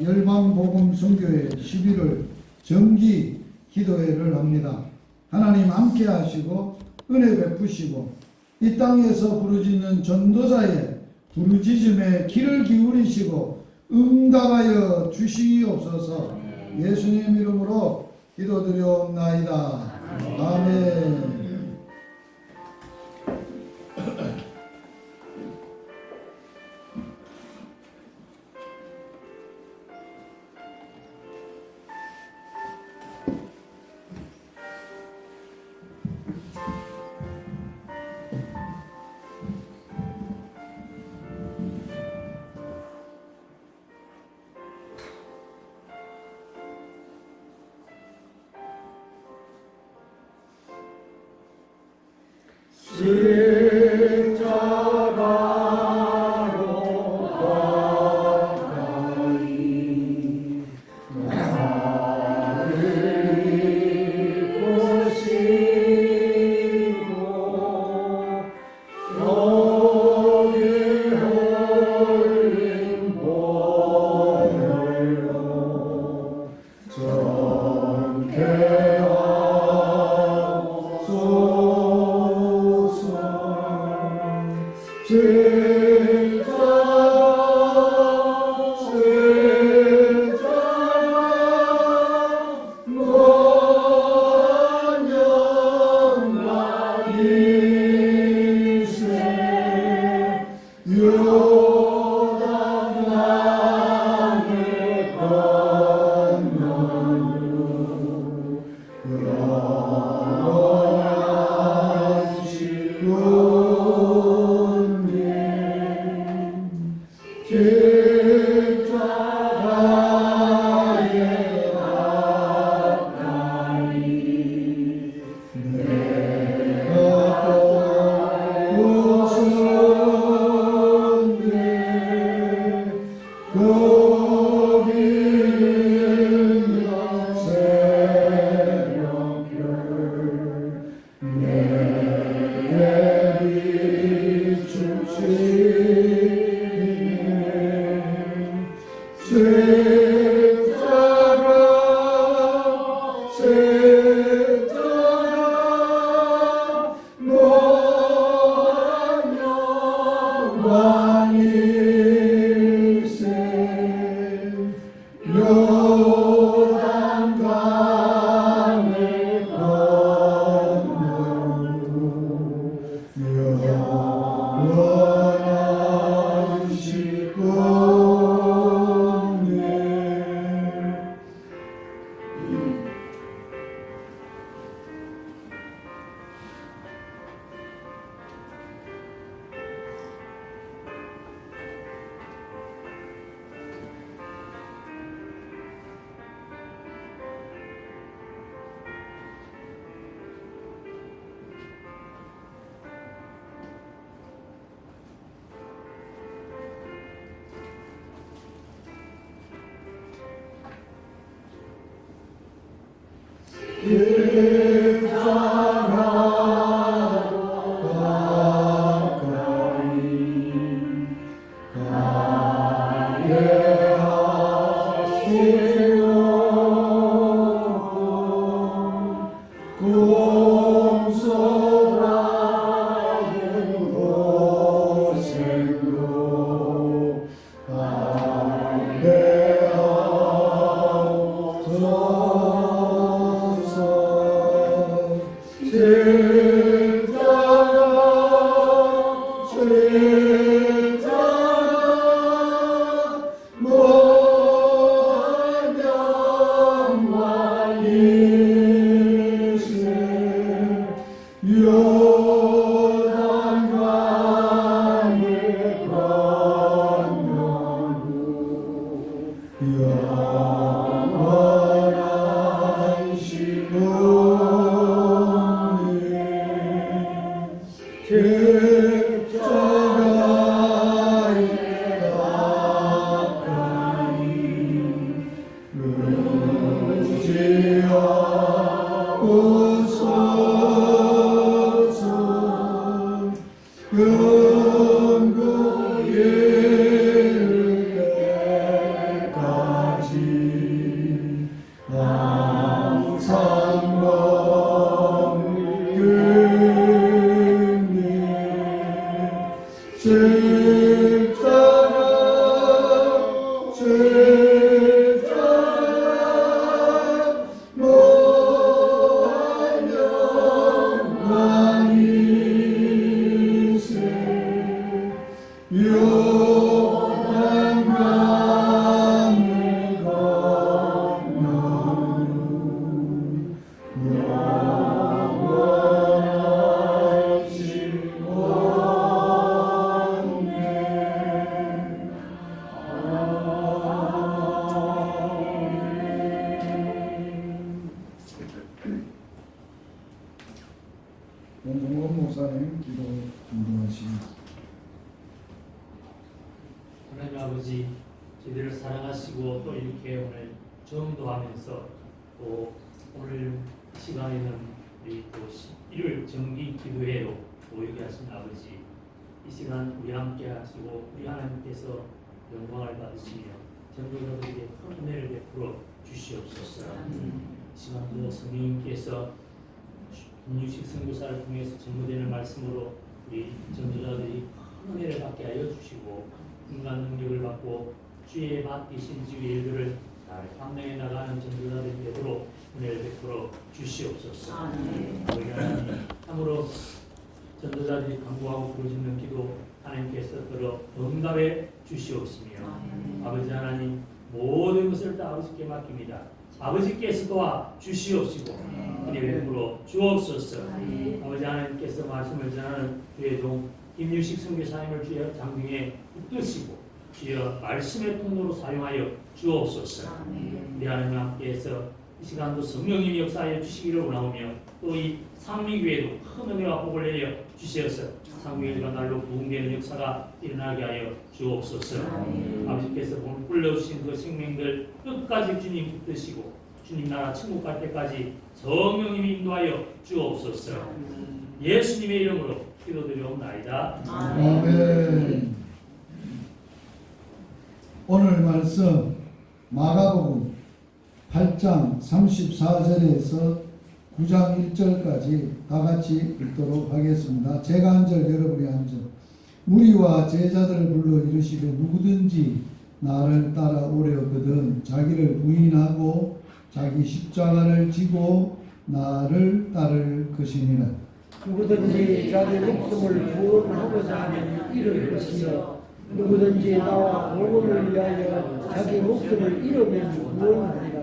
열방복음선교회 11월 정기 기도회를 합니다. 하나님 함께 하시고 은혜 베푸시고 이 땅에서 부르짖는 전도자의 부르짖음에 귀를 기울이시고 응답하여 주시옵소서. 예수님 이름으로 기도드려옵나이다. 아멘. 십자가로 가까이 나를 이끄시고 여기 올린 보혈로 근고에 세상 모한 영광이 세 요단강을 건너는 영원하신 원종원 목사님 기도 인도하십니다. 하나님 아버지, 저희들을 사랑하시고 또 이렇게 오늘 전도하면서 또 오늘 시간에는 우리 또 일요일 정기 기도회로 모이게 하신 아버지, 이 시간 우리 함께 하시고 우리 하나님께서 영광을 받으시며 전도자들에게 큰 은혜를 베풀어 주시옵소서. 이 시간도 성령님께서 김유식 선교사를 통해서 전도되는 말씀으로 우리 전도자들이 큰 은혜를 받게 하여 주시고 인간 능력을 받고 주의 맡기신 지휘 일들을 잘 감당해 나가는 전도자들이 되도록 은혜를 베풀어 주시옵소서. 우리 하나님, 참으로 전도자들이 간구하고 부르짖는 기도 하나님께서 들어 응답해 주시옵시며 아버지 하나님, 모든 것을 다 아버지께 맡깁니다. 아버지께서 도와 주시옵시고 은혜 베풀어 주옵소서. 아버지 하나님께서 말씀을 전하는 주의 종 김유식 선교사님을 주여 장중에 붙드시고 주여 말씀의 통로로 사용하여 주옵소서. 우리 하나님 함께해서 이 시간도 성령님이 역사하여 주시기를 원하오며 또 이 상미교회도 큰 은혜와 복을 내려 주시어서 상미교회가 날로 부흥되는 역사가 일어나게 하여 주옵소서. 아버지께서 오늘 불러주신 그 생명들 끝까지 주님 붙드시고 주님 나라 천국 갈 때까지 성령님이 인도하여 주옵소서. 예수님의 이름으로 기도드리옵나이다. 아멘. 오늘 말씀 마가복음 8장 34절에서 9장 1절까지 다 같이 읽도록 하겠습니다. 제가 한 절, 여러분이 한 절. 무리와 제자들을 불러 이르시되 누구든지 나를 따라오려거든 자기를 부인하고 자기 십자가를 지고 나를 따를 것이니라. 누구든지 자기 목숨을 구원하고자 하면 잃을 것이요 누구든지 나와 복음을 위하여 자기 목숨을 잃으면 구원하리라.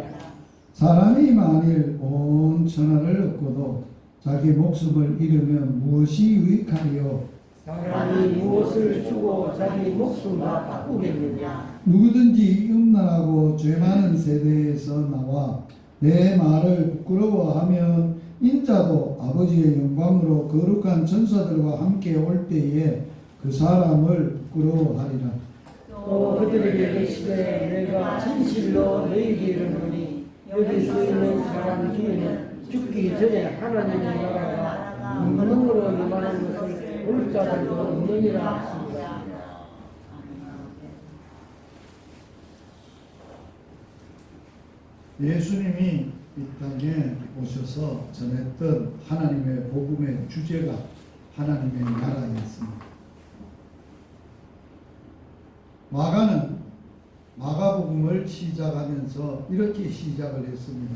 사람이 만일 온 천하를 얻고도 자기 목숨을 잃으면 무엇이 유익하리요? 사람이 무엇을 주고 자기 목숨과 바꾸겠느냐. 누구든지 음란하고 죄 많은 세대에서 나와 내 말을 부끄러워하면 인자도 아버지의 영광으로 거룩한 천사들과 함께 올 때에 그 사람을 부끄러워하리라. 또 그들에게 이르시되 내가 진실로 너희에게 이르노니 여기 서 있는 사람 중에는 죽기 전에 하나님의 나라가 능력으로 임하는 것을 볼 자들도 없느니라 하십니다. 예수님이 이 땅에 오셔서 전했던 하나님의 복음의 주제가 하나님의 나라였습니다. 마가는 마가복음을 시작하면서 이렇게 시작을 했습니다.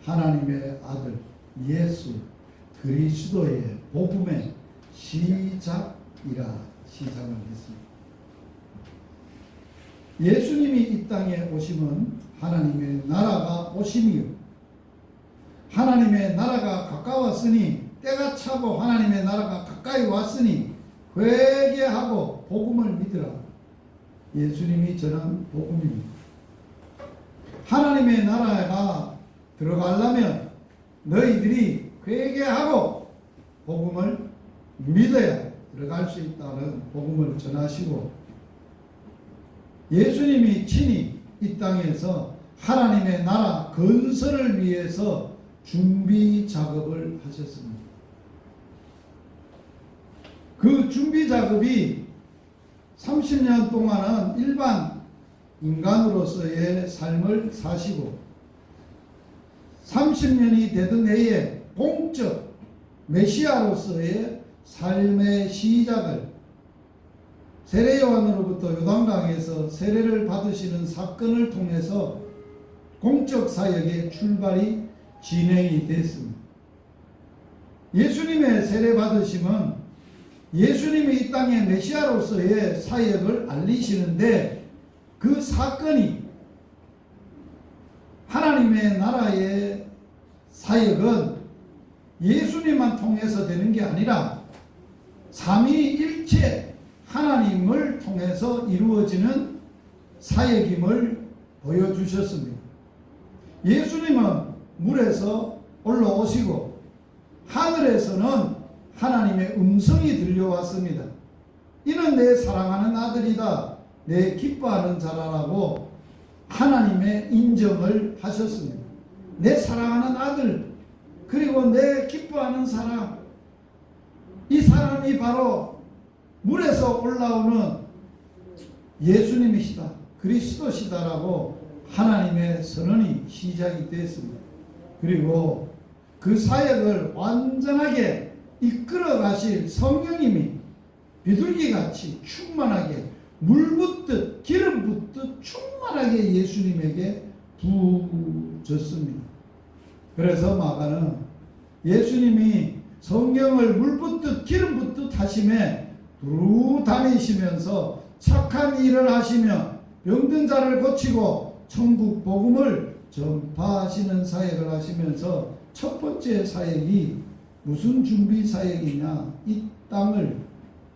하나님의 아들 예수 그리스도의 복음의 시작이라 시작을 했습니다. 예수님이 이 땅에 오심은 하나님의 나라가 오심이요. 하나님의 나라가 가까웠으니 때가 차고 하나님의 나라가 가까이 왔으니 회개하고 복음을 믿으라. 예수님이 전한 복음입니다. 하나님의 나라가 들어가려면 너희들이 회개하고 복음을 믿어야 들어갈 수 있다는 복음을 전하시고 예수님이 친히 이 땅에서 하나님의 나라 건설을 위해서 준비 작업을 하셨습니다. 그 준비 작업이 30년 동안은 일반 인간으로서의 삶을 사시고 30년이 되던 해에 공적 메시아로서의 삶의 시작을 세례 요한으로부터 요단강에서 세례를 받으시는 사건을 통해서 공적 사역의 출발이 진행이 됐습니다. 예수님의 세례 받으심은 예수님이 이 땅의 메시아로서의 사역을 알리시는데 그 사건이 하나님의 나라의 사역은 예수님만 통해서 되는 게 아니라 삼위일체 하나님을 통해서 이루어지는 사역임을 보여주셨습니다. 예수님은 물에서 올라오시고 하늘에서는 하나님의 음성이 들려왔습니다. 이는 내 사랑하는 아들이다, 내 기뻐하는 자라라고 하나님의 인정을 하셨습니다. 내 사랑하는 아들, 그리고 내 기뻐하는 사람, 이 사람이 바로 물에서 올라오는 예수님이시다, 그리스도시다라고 하나님의 선언이 시작이 됐습니다. 그리고 그 사역을 완전하게 이끌어 가실 성령님이 비둘기같이 충만하게 물 붓듯 기름 붓듯 충만하게 예수님에게 부으셨습니다. 그래서 마가는 예수님이 성경을 물 붓듯 기름 붓듯 하심에 두루 다니시면서 착한 일을 하시며 병든 자를 고치고 천국 복음을 전파하시는 사역을 하시면서 첫 번째 사역이 무슨 준비 사역이냐, 이 땅을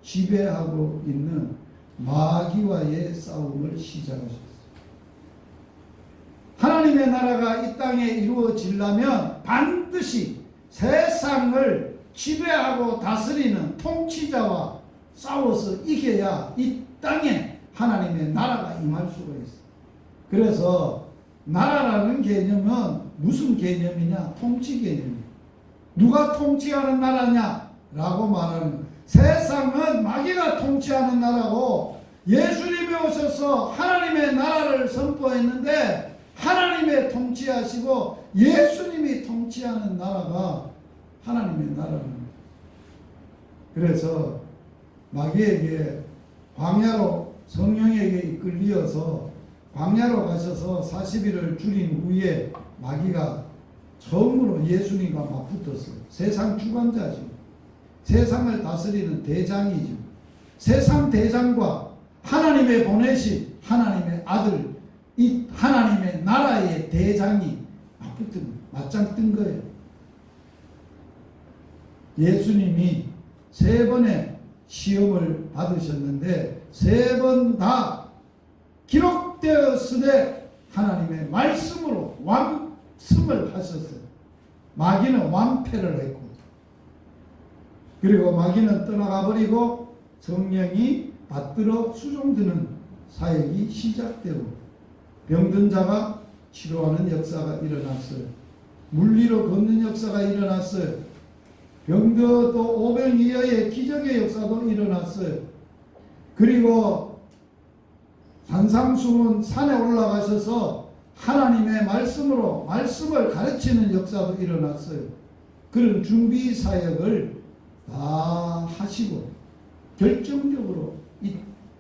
지배하고 있는 마귀와의 싸움을 시작하셨어요. 하나님의 나라가 이 땅에 이루어지려면 반드시 세상을 지배하고 다스리는 통치자와 싸워서 이겨야 이 땅에 하나님의 나라가 임할 수가 있어요. 그래서 나라라는 개념은 무슨 개념이냐? 통치 개념이에요. 누가 통치하는 나라냐? 라고 말하는, 세상은 마귀가 통치하는 나라고 예수님이 오셔서 하나님의 나라를 선포했는데 하나님의 통치하시고 예수님이 통치하는 나라가 하나님의 나라입니다. 그래서 마귀에게 광야로 성령에게 이끌리어서 광야로 가셔서 40일을 줄인 후에 마귀가 처음으로 예수님과 맞붙었어요. 세상 주관자죠. 세상을 다스리는 대장이죠. 세상 대장과 하나님의 보내신 하나님의 아들, 이 하나님의 나라의 대장이 맞짱 뜬 거예요. 예수님이 3번의 시험을 받으셨는데 3번 다 기록되었으되 하나님의 말씀으로 완승을 하셨어요. 마귀는 완패를 했고, 그리고 마귀는 떠나가 버리고 성령이 받들어 수종드는 사역이 시작되고 병든 자가 치료하는 역사가 일어났어요. 물리로 걷는 역사가 일어났어요. 병들어도 오병이어의 기적의 역사도 일어났어요. 그리고 산상수훈 산에 올라가셔서 하나님의 말씀으로 말씀을 가르치는 역사도 일어났어요. 그런 준비 사역을 다 하시고 결정적으로 이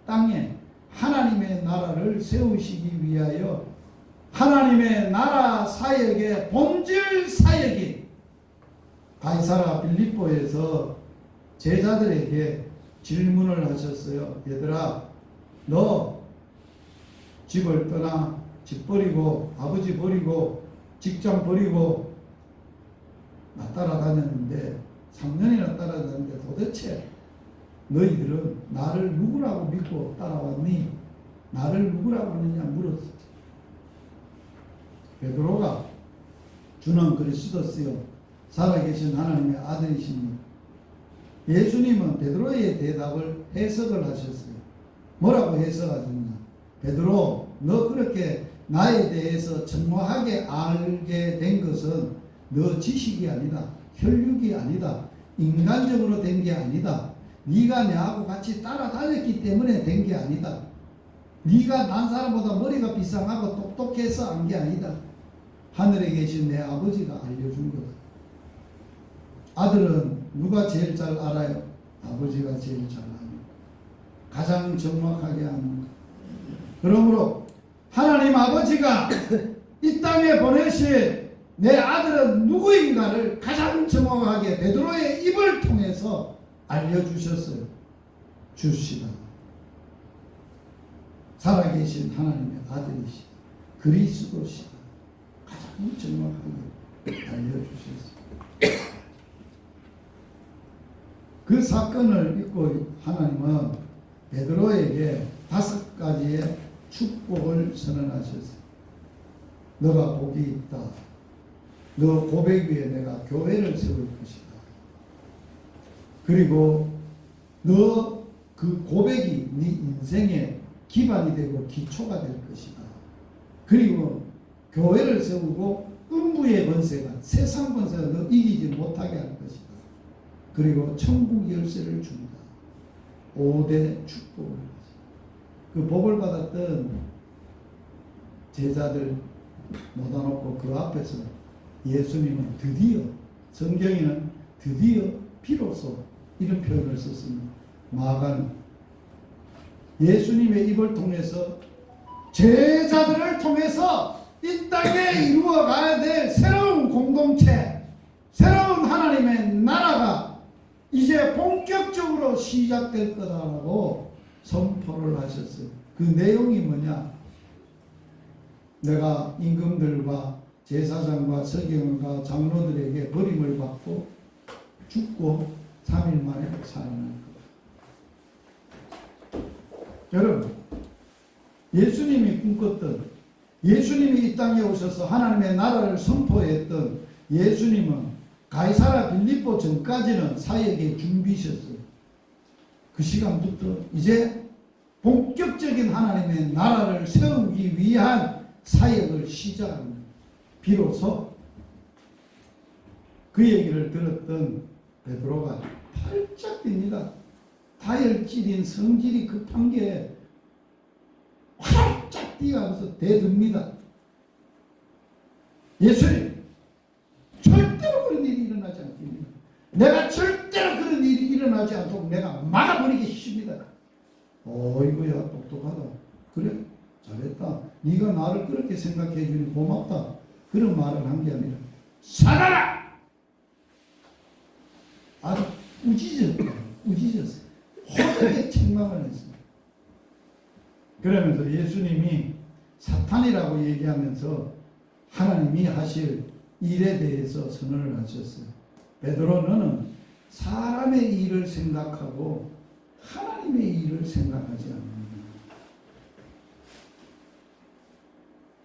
땅에 하나님의 나라를 세우시기 위하여 하나님의 나라 사역의 본질 사역이 가이사라 빌립보에서 제자들에게 질문을 하셨어요. 얘들아, 너 집을 떠나 집 버리고 아버지 버리고 직장 버리고 나 따라다녔는데 3년이나 따라다녔는데 도대체 너희들은 나를 누구라고 믿고 따라왔니? 나를 누구라고 하느냐 물었어. 베드로가 주는 그리스도시요 살아계신 하나님의 아들이십니다. 예수님은 베드로의 대답을 해석을 하셨어요. 뭐라고 해석하셨냐? 베드로, 너 그렇게 나에 대해서 정확하게 알게 된 것은 너 지식이 아니다, 혈육이 아니다, 인간적으로 된 게 아니다. 네가 내하고 같이 따라다녔기 때문에 된 게 아니다. 네가 난 사람보다 머리가 비상하고 똑똑해서 안 게 아니다. 하늘에 계신 내 아버지가 알려준 거다. 아들은 누가 제일 잘 알아요? 아버지가 제일 잘 알아요. 가장 정확하게 하는 것. 그러므로 하나님 아버지가 이 땅에 보내신 내 아들은 누구인가를 가장 정확하게 베드로의 입을 통해서 알려주셨어요. 주시다. 살아계신 하나님의 아들이시다. 그리스도시다. 가장 정확하게 알려주셨어요. 그 사건을 잊고 하나님은 베드로에게 5가지의 축복을 선언하셨어요. 너가 복이 있다. 너 고백 위에 내가 교회를 세울 것이다. 그리고 너 그 고백이 네 인생의 기반이 되고 기초가 될 것이다. 그리고 교회를 세우고 음부의 권세가 세상 권세가 너 이기지 못하게 할 것이다. 그리고 천국 열쇠를 준다. 5대 축복을. 그 복을 받았던 제자들 모아놓고 그 앞에서 예수님은 드디어, 성경에는 드디어 비로소 이런 표현을 썼습니다. 마가는 예수님의 입을 통해서 제자들을 통해서 이 땅에 이루어가야 될 새로운 공동체, 새로운 하나님의 나라가 이제 본격적으로 시작될 거다라고 선포를 하셨어요. 그 내용이 뭐냐? 내가 임금들과 제사장과 서기관과 장로들에게 버림을 받고 죽고 3일 만에 살아날 것. 여러분, 예수님이 꿈꿨던, 예수님이 이 땅에 오셔서 하나님의 나라를 선포했던 예수님은 가이사라 빌립보 전까지는 사역의 준비셨어요. 그 시간부터 이제 본격적인 하나님의 나라를 세우기 위한 사역을 시작합니다. 비로소 그 얘기를 들었던 베드로가 팔짝 뜁니다. 다혈질인 성질이 급한 게 활짝 뛰어가면서 대듭니다. 예수님, 절대로 그런 일이 일어나지 않습니다. 내가 절대로 그런 일이 일어나지 않도록 내가 막아버리겠습니다. 어이구야, 똑똑하다. 그래, 잘했다. 네가 나를 그렇게 생각해 주니 고맙다. 그런 말을 한 게 아니라 살아라! 아주 우짖었어요. 호되게 책망을 했습니다. 그러면서 예수님이 사탄이라고 얘기하면서 하나님이 하실 일에 대해서 선언을 하셨어요. 베드로, 너는 사람의 일을 생각하고 하나님의 일을 생각하지 않는다.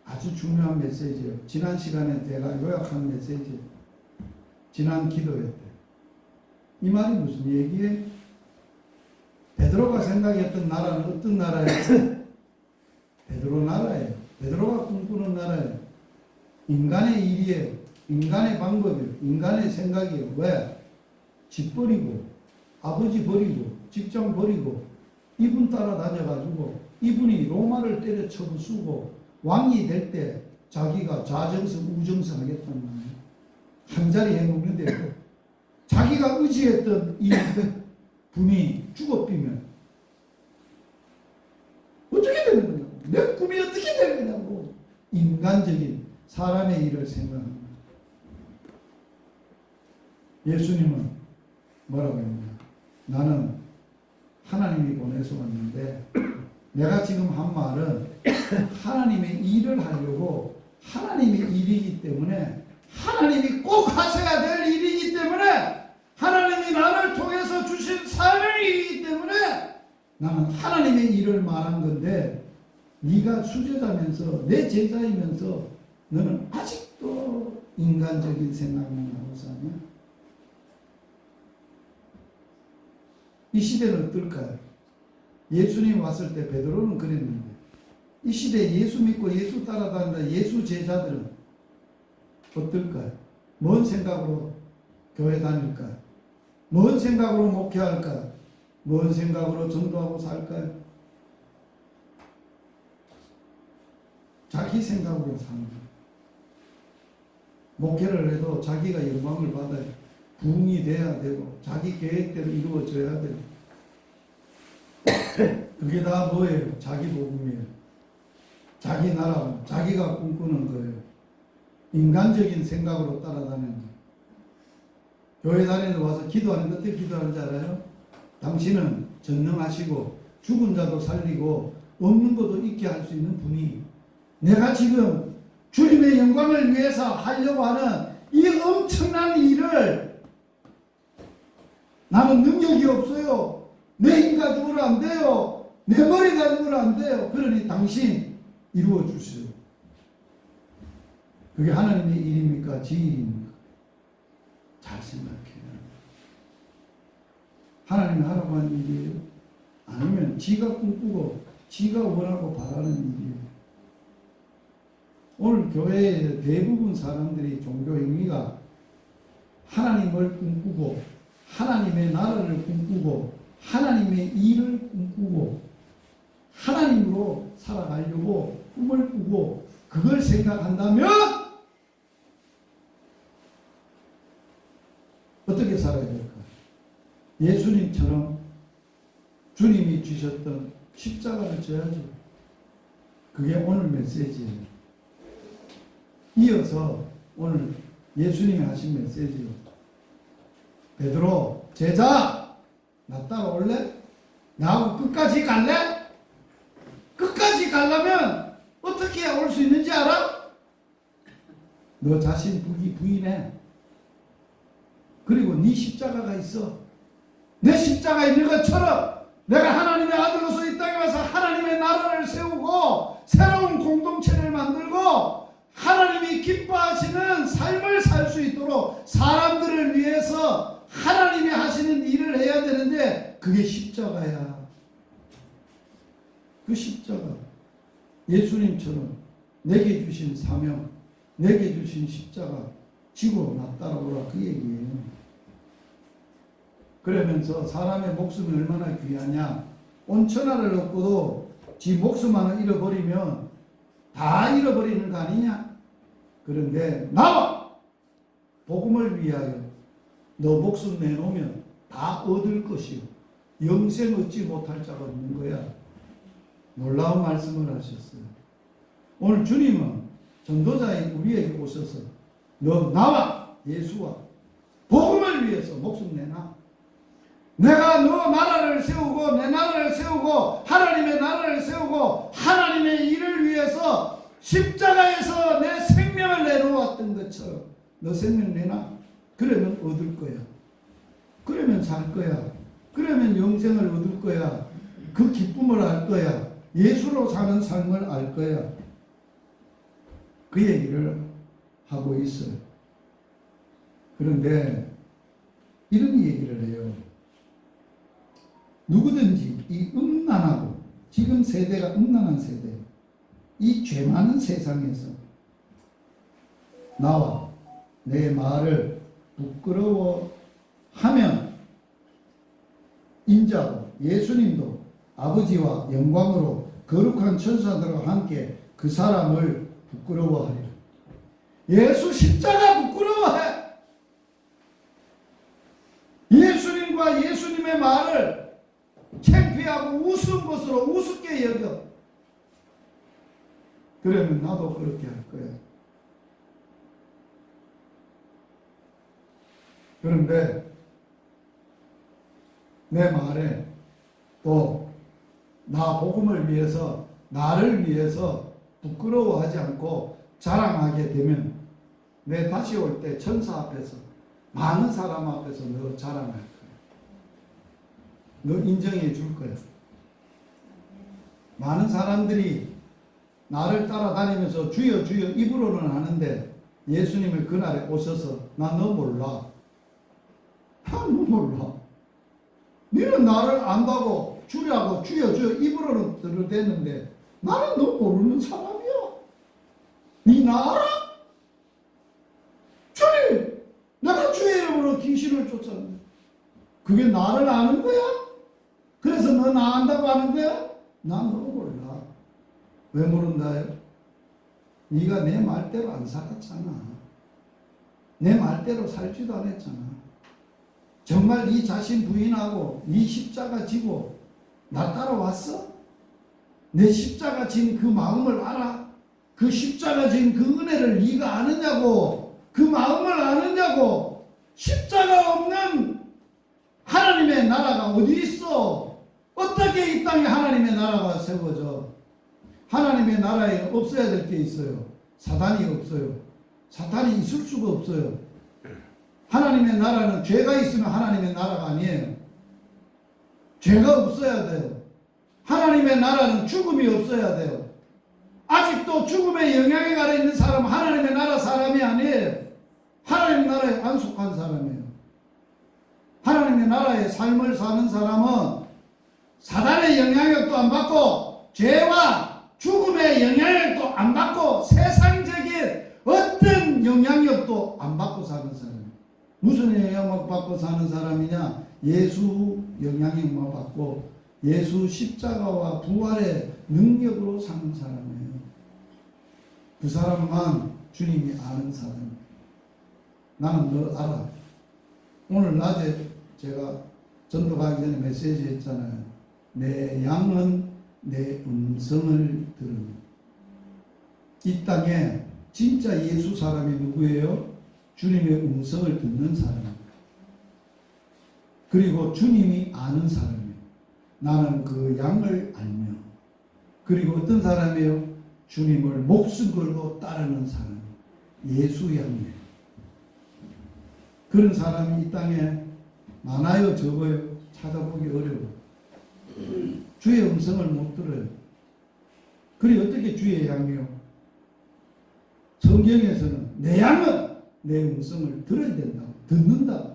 아주 중요한 메시지예요. 지난 시간에 제가 요약한 메시지, 지난 기도회 때. 이 말이 무슨 얘기예요? 베드로가 생각했던 나라는 어떤 나라예요? 베드로 나라예요. 베드로가 꿈꾸는 나라예요. 인간의 일이에요. 인간의 방법이에요. 인간의 생각이에요. 왜? 집 버리고, 아버지 버리고, 직장 버리고, 이분 따라다녀가지고, 이분이 로마를 때려쳐 부수고, 왕이 될 때 자기가 좌정성, 우정성 하겠다는 말이에요. 한 자리 해먹는데, 자기가 의지했던 이 분이 죽어비면 어떻게 되는 거냐고. 내 꿈이 어떻게 되는 거냐고. 인간적인 사람의 일을 생각합니다. 예수님은 뭐라고 했냐? 나는 하나님이 보내서 왔는데 내가 지금 한 말은 하나님의 일을 하려고 하나님의 일이기 때문에 하나님이 꼭 하셔야 될 일이기 때문에 하나님이 나를 통해서 주신 사명이기 때문에 나는 하나님의 일을 말한 건데 네가 수제자면서 내 제자이면서 너는 아직도 인간적인 생각만 하고 사냐? 이 시대는 어떨까요? 예수님 왔을 때 베드로는 그랬는데 이 시대에 예수 믿고 예수 따라다니는 예수 제자들은 어떨까요? 뭔 생각으로 교회 다닐까요? 뭔 생각으로 목회할까요? 뭔 생각으로 전도하고 살까요? 자기 생각으로 사는 거예요. 목회를 해도 자기가 영광을 받아야 부흥이 돼야 되고 자기 계획대로 이루어져야 돼요. 그게 다 뭐예요? 자기 복음이에요. 자기 나라, 자기가 꿈꾸는 거예요. 인간적인 생각으로 따라다니는 거예요. 교회 다니는 와서 기도하는데 어떻게 기도하는지 알아요? 당신은 전능하시고 죽은 자도 살리고 없는 것도 있게 할 수 있는 분이 내가 지금 주님의 영광을 위해서 하려고 하는 이 엄청난 일을 나는 능력이 없어요. 내 힘 가지고는 안 돼요. 내 머리 가지고는 안 돼요. 그러니 당신 이루어 주시오. 그게 하나님의 일입니까? 지 일입니까? 잘 생각해요. 하나님이 하라고 하는 일이에요? 아니면 지가 꿈꾸고 지가 원하고 바라는 일이에요. 오늘 교회의 대부분 사람들이 종교 행위가 하나님을 꿈꾸고 하나님의 나라를 꿈꾸고 하나님의 일을 꿈꾸고 하나님으로 살아가려고 꿈을 꾸고 그걸 생각한다면 어떻게 살아야 될까? 예수님처럼 주님이 주셨던 십자가를 져야죠. 그게 오늘 메시지예요. 이어서 오늘 예수님이 하신 메시지요. 베드로, 제자, 나 따라올래? 나하고 끝까지 갈래? 끝까지 가려면 어떻게 올 수 있는지 알아? 너 자신 부인해. 그리고 네 십자가가 있어. 내 십자가 있는 것처럼 내가 하나님의 아들로서 이 땅에 와서 하나님의 나라를 세우고 새로운 공동체를 만들고 하나님이 기뻐하시는 삶을 살 수 있도록 사람들을 위해서 하나님이 하시는 일을 해야 되는데 그게 십자가야. 그 십자가. 예수님처럼 내게 주신 사명, 내게 주신 십자가 지고 나 따라오라 그 얘기예요. 그러면서 사람의 목숨이 얼마나 귀하냐. 온 천하를 얻고도 지 목숨 하나 잃어버리면 다 잃어버리는 거 아니냐. 그런데 나와 복음을 위하여 너 목숨 내놓으면 다 얻을 것이요 영생 얻지 못할 자가 없는 거야. 놀라운 말씀을 하셨어요. 오늘 주님은 전도자인 우리에게 오셔서 너 나와 예수와 복음을 위해서 목숨 내놔. 내가 너 나라를 세우고 내 나라를 세우고 하나님의 나라를 세우고 하나님의 일을 위해서 십자가에서 내 생명을 내놓았던 것처럼 너 생명 내놔. 그러면 얻을 거야. 그러면 살 거야. 그러면 영생을 얻을 거야. 그 기쁨을 알 거야. 예수로 사는 삶을 알 거야. 그 얘기를 하고 있어요. 그런데 이런 얘기를 해요. 누구든지 이 음란하고 지금 세대가 음란한 세대, 이 죄 많은 세상에서 나와 내 말을 부끄러워하면 인자도 예수님도 아버지와 영광으로 거룩한 천사들과 함께 그 사람을 부끄러워하리라. 예수 십자가 부끄러워해. 예수님과 예수님의 말을 창피하고 우스운 것으로 우습게 여겨. 그러면 나도 그렇게 할 거야. 그런데 내 말에 또 나 복음을 위해서 나를 위해서 부끄러워하지 않고 자랑하게 되면 내 다시 올 때 천사 앞에서 많은 사람 앞에서 너 자랑할 거야. 너 인정해 줄 거야. 많은 사람들이 나를 따라다니면서 주여 주여 입으로는 하는데 예수님을 그날에 오셔서 나 너 몰라. 나 너 몰라. 너는 나를 안다고 주라고 주여 주여 입으로는 들어댔는데 나는 너 모르는 사람이야. 니 나 알아? 주님, 내가 주의 이름으로 귀신을 쫓았는데 그게 나를 아는 거야? 그래서 너 나 안다고 하는 거야? 난 너 몰라. 왜 모른다요? 네가 내 말대로 안 살았잖아. 내 말대로 살지도 않았잖아. 정말 네 자신 부인하고 네 십자가 지고 나 따라왔어? 내 십자가 진 그 마음을 알아? 그 십자가 진 그 은혜를 네가 아느냐고? 그 마음을 아느냐고? 십자가 없는 하나님의 나라가 어디 있어? 어떻게 이 땅에 하나님의 나라가 세워져? 하나님의 나라에 없어야 될 게 있어요. 사단이 없어요. 사탄이 있을 수가 없어요. 하나님의 나라는 죄가 있으면 하나님의 나라가 아니에요. 죄가 없어야 돼요. 하나님의 나라는 죽음이 없어야 돼요. 아직도 죽음의 영향에 아래 있는 사람은 하나님의 나라 사람이 아니에요. 하나님의 나라에 안 속한 사람이에요. 하나님의 나라의 삶을 사는 사람은 사단의 영향력도 안 받고 죄와 죽음의 영향력도 안 받고 세상적인 어떤 영향력도 안 받고 사는 사람이에요. 무슨 영향력 받고 사는 사람이냐? 예수 영향력만 받고 예수 십자가와 부활의 능력으로 사는 사람이에요. 그 사람만 주님이 아는 사람이에요. 나는 너 알아. 오늘 낮에 제가 전도 가기 전에 메시지 했잖아요. 내 양은 내 음성을 들으니. 이 땅에 진짜 예수 사람이 누구예요? 주님의 음성을 듣는 사람입니다. 그리고 주님이 아는 사람이에요. 나는 그 양을 알며. 그리고 어떤 사람이에요? 주님을 목숨 걸고 따르는 사람. 예수 양이에요. 그런 사람이 이 땅에 많아요, 적어요? 찾아보기 어려워요. 주의 음성을 못 들어요. 그리고 어떻게 주의 양이요? 성경에서는 내 양은 내 음성을 들어야 된다고, 듣는다.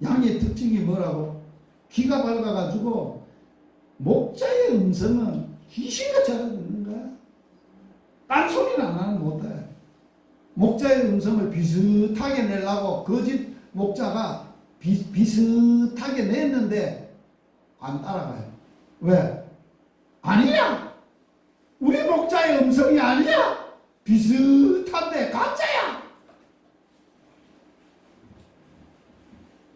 양의 특징이 뭐라고? 귀가 밝아가지고 목자의 음성은 귀신같이 알아듣는 거야. 딴소리는 안 하는 못해. 목자의 음성을 비슷하게 내려고 거짓 목자가 비슷하게 냈는데 안 따라가요. 왜? 아니야. 우리 목자의 음성이 아니야. 비슷한데 가짜야.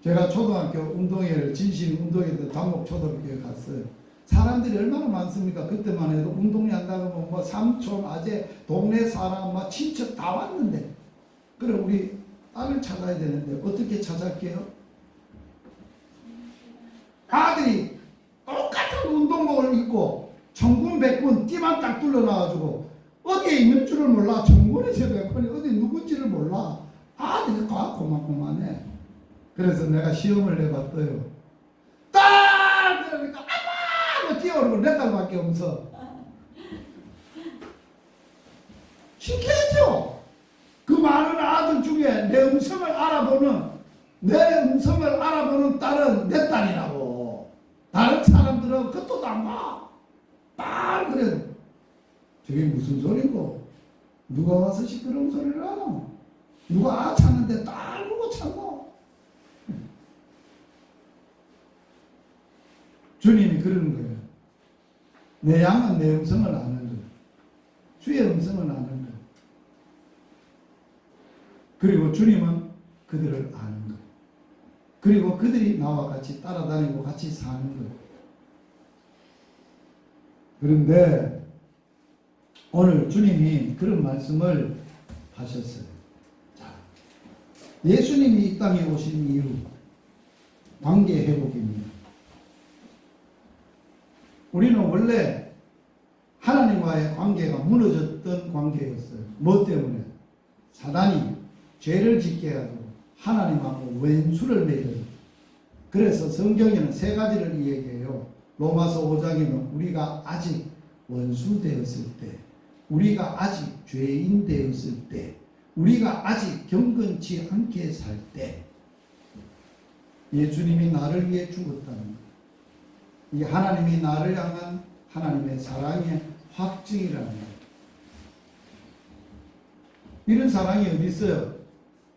제가 초등학교 운동회를 진신 운동회 때 단목 초등학교에 갔어요. 사람들이 얼마나 많습니까? 그때만 해도 운동회 한다고 뭐 삼촌, 아재, 동네 사람, 뭐 친척 다 왔는데, 그럼 우리 딸을 찾아야 되는데 어떻게 찾을게요? 아들이 똑같은 운동복을 입고 청군백군 띠만 딱 둘러놔가지고 어디에 있는 줄을 몰라. 청군에서 백군이 어디 누군지를 몰라. 아들이 고만고만해. 그래서 내가 시험을 내봤어요. 딸! 그러니까 아빠! 뛰어오르고 내 딸밖에 없어. 신기하죠? 그 많은 아들 중에 내 음성을 알아보는 딸은 내 딸이라고. 다른 사람들은 그것도 안 봐. 딸! 그래. 저게 무슨 소리고? 누가 와서 시끄러운 소리를 하노? 누가 찾는데 딸 보고 찾노? 주님이 그러는 거예요. 내 양은 내 음성을 아는 거예요. 주의 음성을 아는 거예요. 그리고 주님은 그들을 아는 거예요. 그리고 그들이 나와 같이 따라다니고 같이 사는 거예요. 그런데 오늘 주님이 그런 말씀을 하셨어요. 자, 예수님이 이 땅에 오신 이유, 관계 회복입니다. 우리는 원래 하나님과의 관계가 무너졌던 관계였어요. 뭐 때문에? 사단이 죄를 짓게 해가지고 하나님하고 원수를 맺어요. 그래서 성경에는 세 가지를 이야기해요. 로마서 5장에는 우리가 아직 원수 되었을 때, 우리가 아직 죄인 되었을 때, 우리가 아직 경건치 않게 살 때, 예수님이 나를 위해 죽었다는 거예요. 이 하나님이 나를 향한 하나님의 사랑의 확증이라는 거예요. 이런 사랑이 어디 있어요?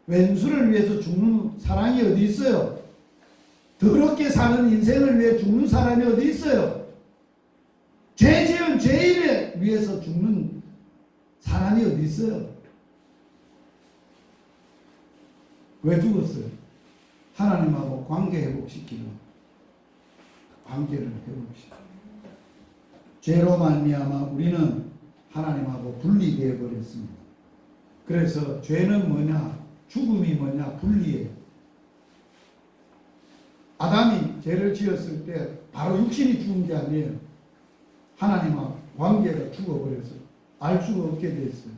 왼수를 위해서 죽는 사랑이 어디 있어요? 더럽게 사는 인생을 위해 죽는 사람이 어디 있어요? 죄 지은 죄인을 위해서 죽는 사람이 어디 있어요? 왜 죽었어요? 하나님하고 관계 회복시키는. 관계를 해봅시다. 죄로 말미암아 우리는 하나님하고 분리되어 버렸습니다. 그래서 죄는 뭐냐? 죽음이 뭐냐? 분리예요. 아담이 죄를 지었을 때 바로 육신이 죽은 게 아니에요. 하나님하고 관계가 죽어버려서 알 수가 없게 됐어요.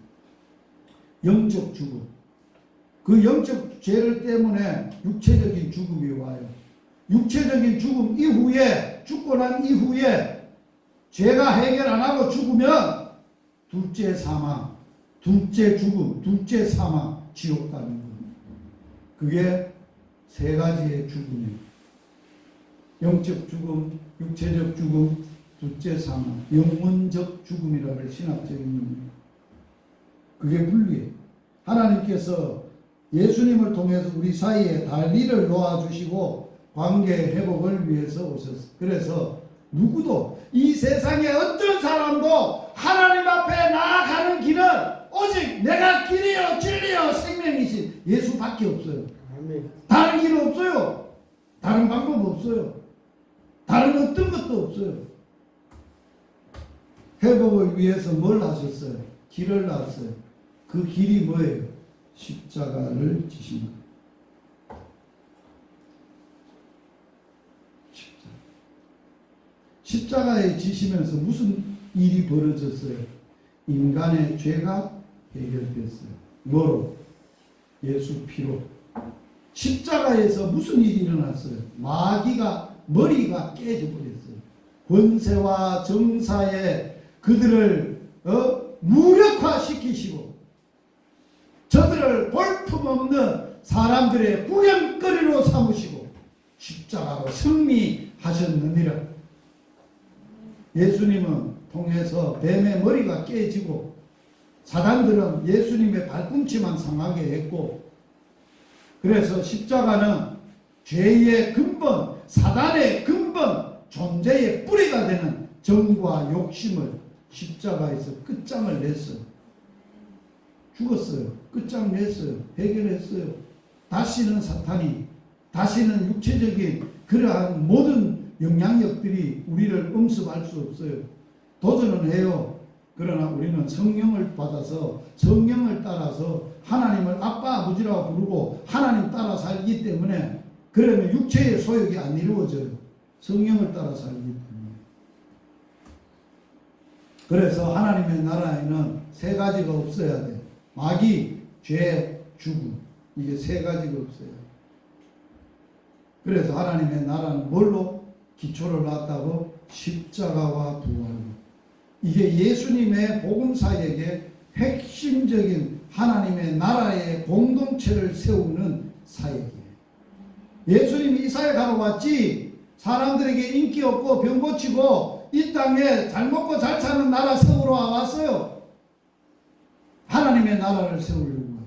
영적 죽음. 그 영적 죄를 때문에 육체적인 죽음이 와요. 육체적인 죽음 이후에, 죽고 난 이후에 죄가 해결 안 하고 죽으면 둘째 사망, 둘째 죽음, 둘째 사망, 지옥 가는 거예요. 그게 세 가지의 죽음이에요. 영적 죽음, 육체적 죽음, 둘째 사망, 영혼적 죽음이라는 신학적인 의미입니다. 그게 분리예요. 하나님께서 예수님을 통해서 우리 사이에 달리를 놓아주시고 관계 회복을 위해서 오셨어요. 그래서 누구도 이 세상에 어떤 사람도 하나님 앞에 나아가는 길은 오직 내가 길이요 진리요 생명이신 예수밖에 없어요. 아멘. 다른 길 없어요. 다른 방법 없어요. 다른 어떤 것도 없어요. 회복을 위해서 뭘 하셨어요? 길을 놨어요. 그 길이 뭐예요? 십자가를 지신 거예요. 십자가에 지시면서 무슨 일이 벌어졌어요? 인간의 죄가 해결됐어요. 뭐로? 예수 피로. 십자가에서 무슨 일이 일어났어요? 마귀가 머리가 깨져버렸어요. 권세와 정사에 그들을 무력화시키시고 저들을 볼품없는 사람들의 구경거리로 삼으시고 십자가로 승리하셨느니라. 예수님은 통해서 뱀의 머리가 깨지고 사단들은 예수님의 발꿈치만 상하게 했고, 그래서 십자가는 죄의 근본, 사단의 근본, 존재의 뿌리가 되는 정과 욕심을 십자가에서 끝장을 냈어요. 죽었어요. 끝장 냈어요. 해결했어요. 다시는 사탄이, 다시는 육체적인 그러한 모든 영향력들이 우리를 음습할 수 없어요. 도전은 해요. 그러나 우리는 성령을 받아서 성령을 따라서 하나님을 아빠 아버지라고 부르고 하나님 따라 살기 때문에, 그러면 육체의 소욕이 안 이루어져요. 성령을 따라 살기 때문에. 그래서 하나님의 나라에는 세 가지가 없어야 돼요. 마귀, 죄, 죽음. 이게 세 가지가 없어요. 그래서 하나님의 나라는 뭘로 기초를 놨다고? 십자가와 부활로. 이게 예수님의 복음사역의 핵심적인 하나님의 나라의 공동체를 세우는 사역이에요. 예수님이 이 사역하러 왔지 사람들에게 인기 없고 병 고치고 이 땅에 잘 먹고 잘 사는 나라 세우러 왔어요. 하나님의 나라를 세우려고 왔어요.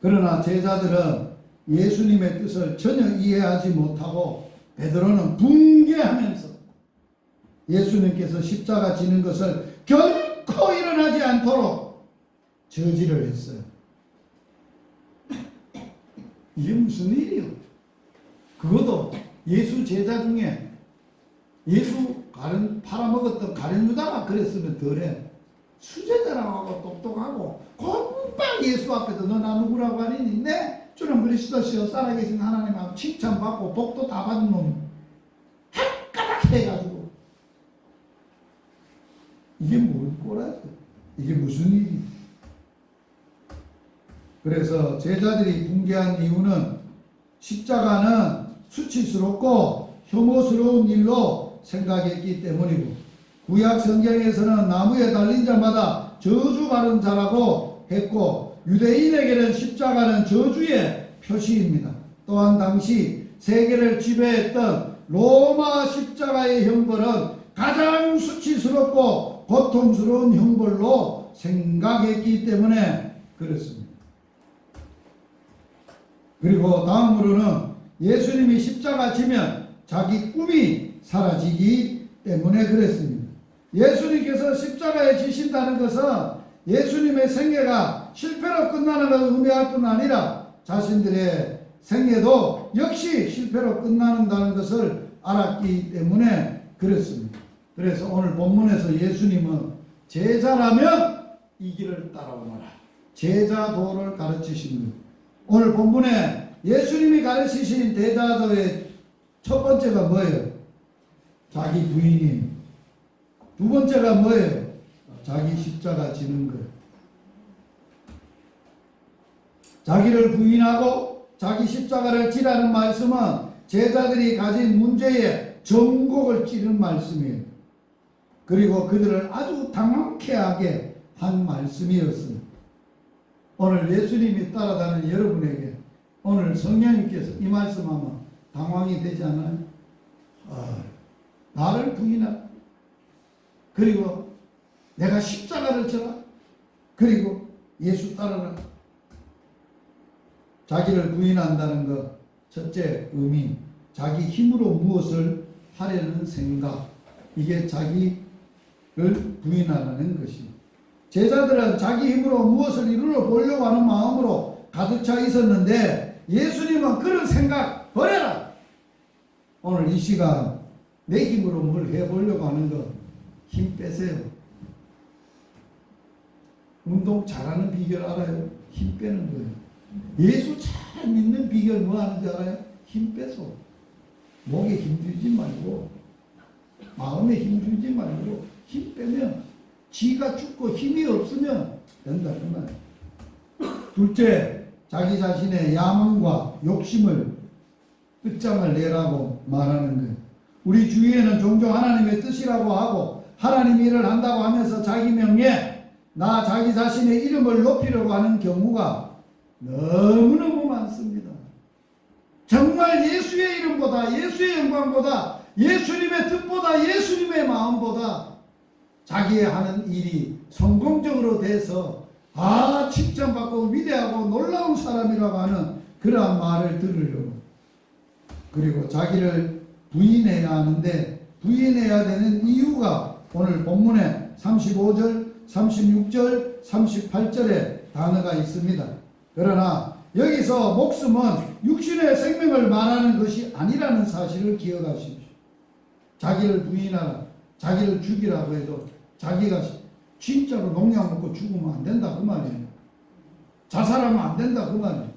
그러나 제자들은 예수님의 뜻을 전혀 이해하지 못하고 베드로는 붕괴하면서 예수님께서 십자가 지는 것을 결코 일어나지 않도록 저지를 했어요. 이게 무슨 일이요? 그것도 예수 제자 중에 예수 팔아먹었던 가룟 유다가 그랬으면 덜해. 수제자라고 하고 똑똑하고 금방 예수 앞에서 너 나 누구라고 하니? 네? 주는 그리스도시요 살아계신 하나님 앞 칭찬받고 복도 다 받은 놈 한 가닥 해가지고 이게 뭔 꼴이죠? 이게 무슨 일이야? 그래서 제자들이 붕괴한 이유는 십자가는 수치스럽고 혐오스러운 일로 생각했기 때문이고, 구약 성경에서는 나무에 달린 자마다 저주받은 자라고 했고, 유대인에게는 십자가는 저주의 표시입니다. 또한 당시 세계를 지배했던 로마 십자가의 형벌은 가장 수치스럽고 고통스러운 형벌로 생각했기 때문에 그렇습니다. 그리고 다음으로는 예수님이 십자가 지면 자기 꿈이 사라지기 때문에 그랬습니다. 예수님께서 십자가에 지신다는 것은 예수님의 생애가 실패로 끝나는 것을 의미할 뿐 아니라 자신들의 생애도 역시 실패로 끝난다는 것을 알았기 때문에 그렇습니다. 그래서 오늘 본문에서 예수님은 제자라면 이 길을 따라오너라. 제자도를 가르치십니다. 오늘 본문에 예수님이 가르치신 제자도의 첫 번째가 뭐예요? 자기 부인이. 두 번째가 뭐예요? 자기 십자가 지는 거예요. 자기를 부인하고 자기 십자가를 지라는 말씀은 제자들이 가진 문제에 전곡을 찌른 말씀이에요. 그리고 그들을 아주 당황케 하게 한 말씀이었습니다. 오늘 예수님이 따라다니는 여러분에게 오늘 성령님께서 이 말씀하면 당황이 되지 않아요? 나를 부인하라. 그리고 내가 십자가를 져라. 그리고 예수 따르라. 자기를 부인한다는 것, 첫째 의미, 자기 힘으로 무엇을 하려는 생각, 이게 자기를 부인하라는 것입니다. 제자들은 자기 힘으로 무엇을 이루어 보려고 하는 마음으로 가득 차 있었는데 예수님은 그런 생각 버려라. 오늘 이 시간 내 힘으로 뭘 해보려고 하는 거 힘 빼세요. 운동 잘하는 비결 알아요? 힘 빼는 거예요. 예수 잘 믿는 비결 뭐 하는지 알아요? 힘 빼서. 목에 힘 주지 말고 마음에 힘 주지 말고 힘 빼면 지가 죽고 힘이 없으면 된다 그 말이에요. 둘째, 자기 자신의 야망과 욕심을 끝장을 내라고 말하는 거예요. 우리 주위에는 종종 하나님의 뜻이라고 하고 하나님 일을 한다고 하면서 자기 명예, 나 자기 자신의 이름을 높이려고 하는 경우가 너무너무 많습니다. 정말 예수의 이름보다, 예수의 영광보다, 예수님의 뜻보다, 예수님의 마음보다 자기의 하는 일이 성공적으로 돼서 칭찬받고 위대하고 놀라운 사람이라고 하는 그러한 말을 들으려고. 그리고 자기를 부인해야 하는데 부인해야 되는 이유가 오늘 본문에 35절, 36절, 38절에 단어가 있습니다. 그러나 여기서 목숨은 육신의 생명을 말하는 것이 아니라는 사실을 기억하십시오. 자기를 부인하라, 자기를 죽이라고 해도 자기가 진짜로 농약 먹고 죽으면 안 된다 그 말이에요. 자살하면 안 된다 그 말이에요.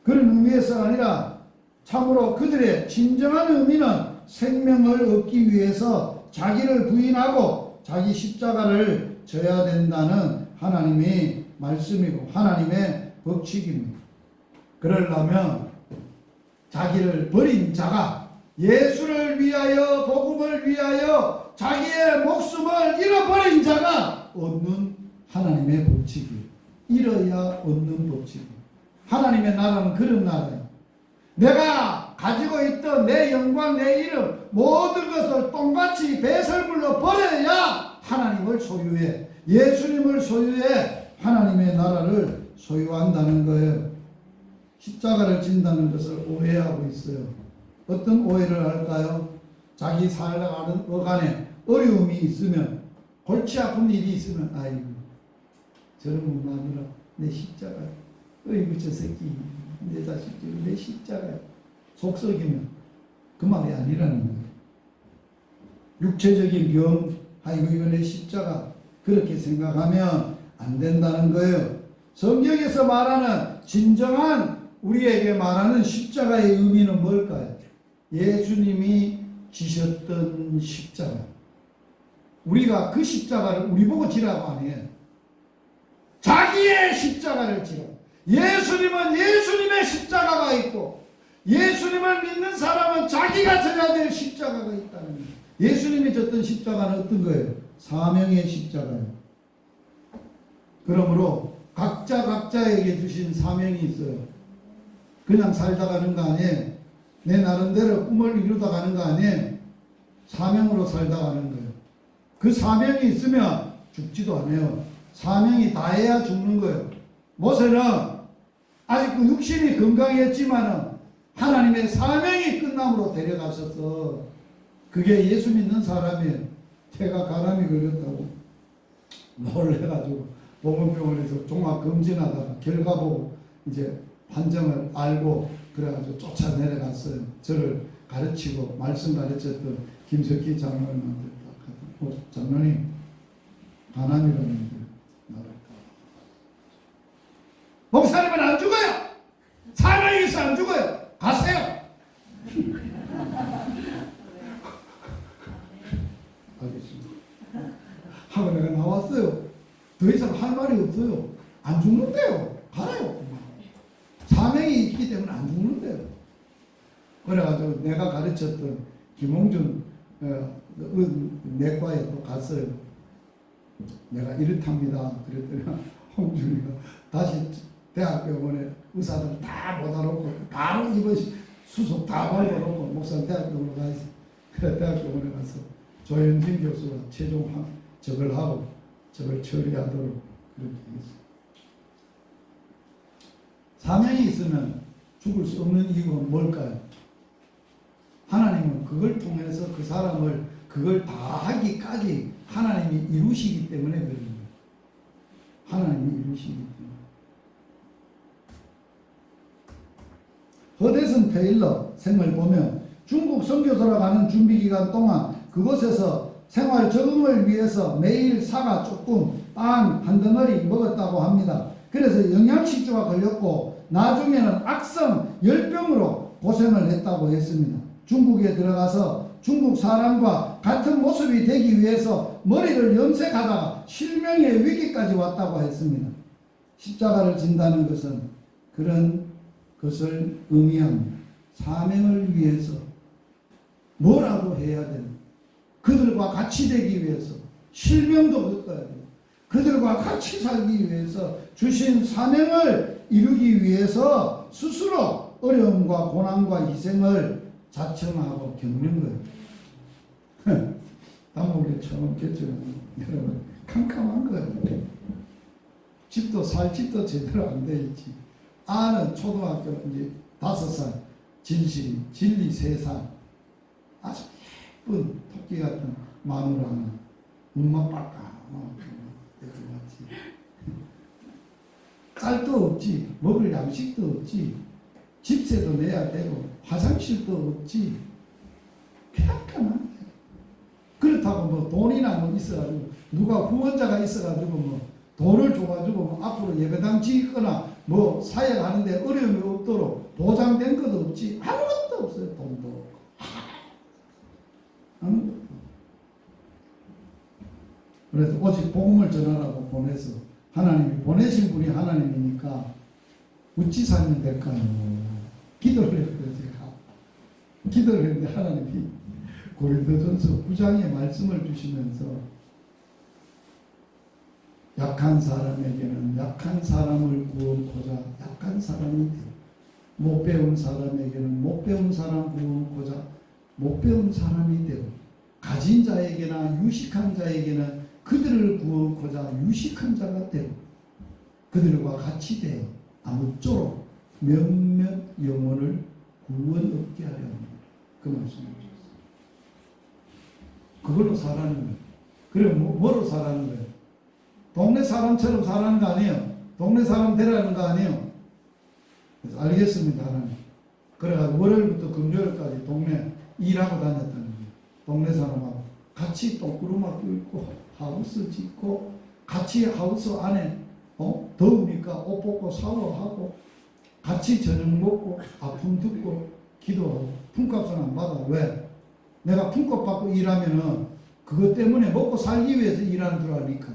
그런 의미에서가 아니라 참으로 그들의 진정한 의미는 생명을 얻기 위해서 자기를 부인하고 자기 십자가를 져야 된다는 하나님의 말씀이고 하나님의 법칙입니다. 그러려면 자기를 버린 자가 예수를 위하여 복음을 위하여 자기의 목숨을 잃어버린 자가 얻는 하나님의 법칙이에요. 잃어야 얻는 법칙이에요. 하나님의 나라는 그런 나라예요. 내가 가지고 있던 내 영광, 내 이름 모든 것을 똥같이 배설물로 버려야 하나님을 소유해, 예수님을 소유해 하나님의 나라를 소유한다는 거예요. 십자가를 진다는 것을 오해하고 있어요. 어떤 오해를 할까요? 자기 살아가는 어간에 어려움이 있으면, 골치 아픈 일이 있으면, 아이고 저런 마누라 내 십자가야, 어이구 저 새끼 내 자식들 내 십자가야, 속썩이면 그 말이 아니라는 거예요. 육체적인 병, 아이고 이거 내 십자가, 그렇게 생각하면 안 된다는 거예요. 성경에서 말하는 진정한 우리에게 말하는 십자가의 의미는 뭘까요? 예수님이 지셨던 십자가. 우리가 그 십자가를 우리 보고 지라고 안 해요. 자기의 십자가를 지라고. 예수님은 예수님의 십자가가 있고 예수님을 믿는 사람은 자기가 져야 될 십자가가 있다는 거예요. 예수님이 졌던 십자가는 어떤 거예요? 사명의 십자가예요. 그러므로 각자에게 주신 사명이 있어요. 그냥 살다 가는 거 아니에요. 내 나름대로 꿈을 이루다 가는 거 아니에요. 사명으로 살다 가는 거예요. 그 사명이 있으면 죽지도 않아요. 사명이 다해야 죽는 거예요. 모세는 아직 그 육신이 건강했지만은 하나님의 사명이 끝남으로 데려가셔서, 그게 예수 믿는 사람이에요. 태가 가람이 걸렸다고 놀래가지고 보건병원에서 종합 검진하다가 결과 보고 이제 판정을 알고 그래가지고 쫓아 내려갔어요. 저를 가르치고 말씀 가르쳤던 김석희 장로님한테 장로님 가남이라는데 나랄까 목사님은 안 죽어요. 살아있어 안 죽어요. 가세요. 알겠습니다. 하고 내가 나왔어요. 더 이상 할 말이 없어요. 안 죽는데요. 가요. 사명이 있기 때문에 안 죽는데요. 그래가지고 내가 가르쳤던 김홍준 내과에 또 갔어요. 내가 이렇답니다. 그랬더니 홍준이가 다시 대학병원에 의사들 다 모아놓고 바로 입원 수속 다 밟아놓고 목사님 대학병원에 가 있어. 그래 대학병원에 가서 조현진 교수가 최종 적을 하고 적을 처리하도록 그렇게 했어. 사명이 있으면 죽을 수 없는 이유가 뭘까요? 하나님은 그걸 통해서 그 사람을 그걸 다 하기까지 하나님이 이루시기 때문에 그런 거예요. 하나님이 이루시기 때문에. 허대슨 테일러 생을 보면 중국 선교사로 가는 준비기간 동안 그곳에서 생활 적응을 위해서 매일 사과 조금, 빵 한 덩어리 먹었다고 합니다. 그래서 영양실조가 걸렸고 나중에는 악성 열병으로 고생을 했다고 했습니다. 중국에 들어가서 중국 사람과 같은 모습이 되기 위해서 머리를 염색하다가 실명의 위기까지 왔다고 했습니다. 십자가를 진다는 것은 그런 것을 의미합니다. 사명을 위해서 뭐라도 해야 되는, 그들과 같이 되기 위해서 실명도 얻어야 돼요. 그들과 같이 살기 위해서 주신 사명을 이루기 위해서 스스로 어려움과 고난과 희생을 자청하고 겪는 거예요. 단목에 처음 겪지만 여러분 캄캄한 거예요. 집도 살 집도 제대로 안 돼 있지. 아는 초등학교 이제 5살, 진실이, 진리 3살, 아주 예쁜 토끼 같은 마누라는 눈만 빡까 이렇게 맞지. 쌀도 없지, 먹을 양식도 없지, 집세도 내야 되고 화장실도 없지. 깜깜한. 그렇다고 뭐 돈이나 뭐 있어가지고 누가 후원자가 있어가지고 뭐 돈을 줘가지고 뭐 앞으로 예배당 짓거나 뭐 사역하는데 어려움이 없도록 보장된 것도 없지. 아무것도 없어요. 돈도 없고 아무것도. 그래서 오직 복음을 전하라고 보내서 하나님이 보내신 분이 하나님이니까 어찌 살면 될까요? 기도를 했어요. 제가 기도를 했는데 하나님이 고린도전서 9장의 말씀을 주시면서 약한 사람에게는 약한 사람을 구원코자 약한 사람이 되고 못 배운 사람에게는 못 배운 사람 구원코자 못 배운 사람이 되고 가진 자에게나 유식한 자에게는 그들을 구원코자 유식한 자가 되고 그들과 같이 되어 아무쪼록 몇몇 영혼을 구원 얻게 하려 합니다. 그 말씀을 주셨어요. 그걸로 살아는 거예요. 그래 뭐로 살아는 거예요? 동네 사람처럼 살아는 거 아니에요. 동네 사람 되라는 거 아니에요. 그래서 알겠습니다 하나님. 그래가지고 월요일부터 금요일까지 동네 일하고 다녔다는 거예요. 동네 사람하고 같이 똥구르마 뚫고 하우스 짓고 같이 하우스 안에 더우니까 옷 벗고 샤워하고 같이 저녁 먹고 아픔 듣고 기도하고 품값은 안 받아. 왜? 내가 품값 받고 일하면은 그것 때문에 먹고 살기 위해서 일하는 줄 아니까.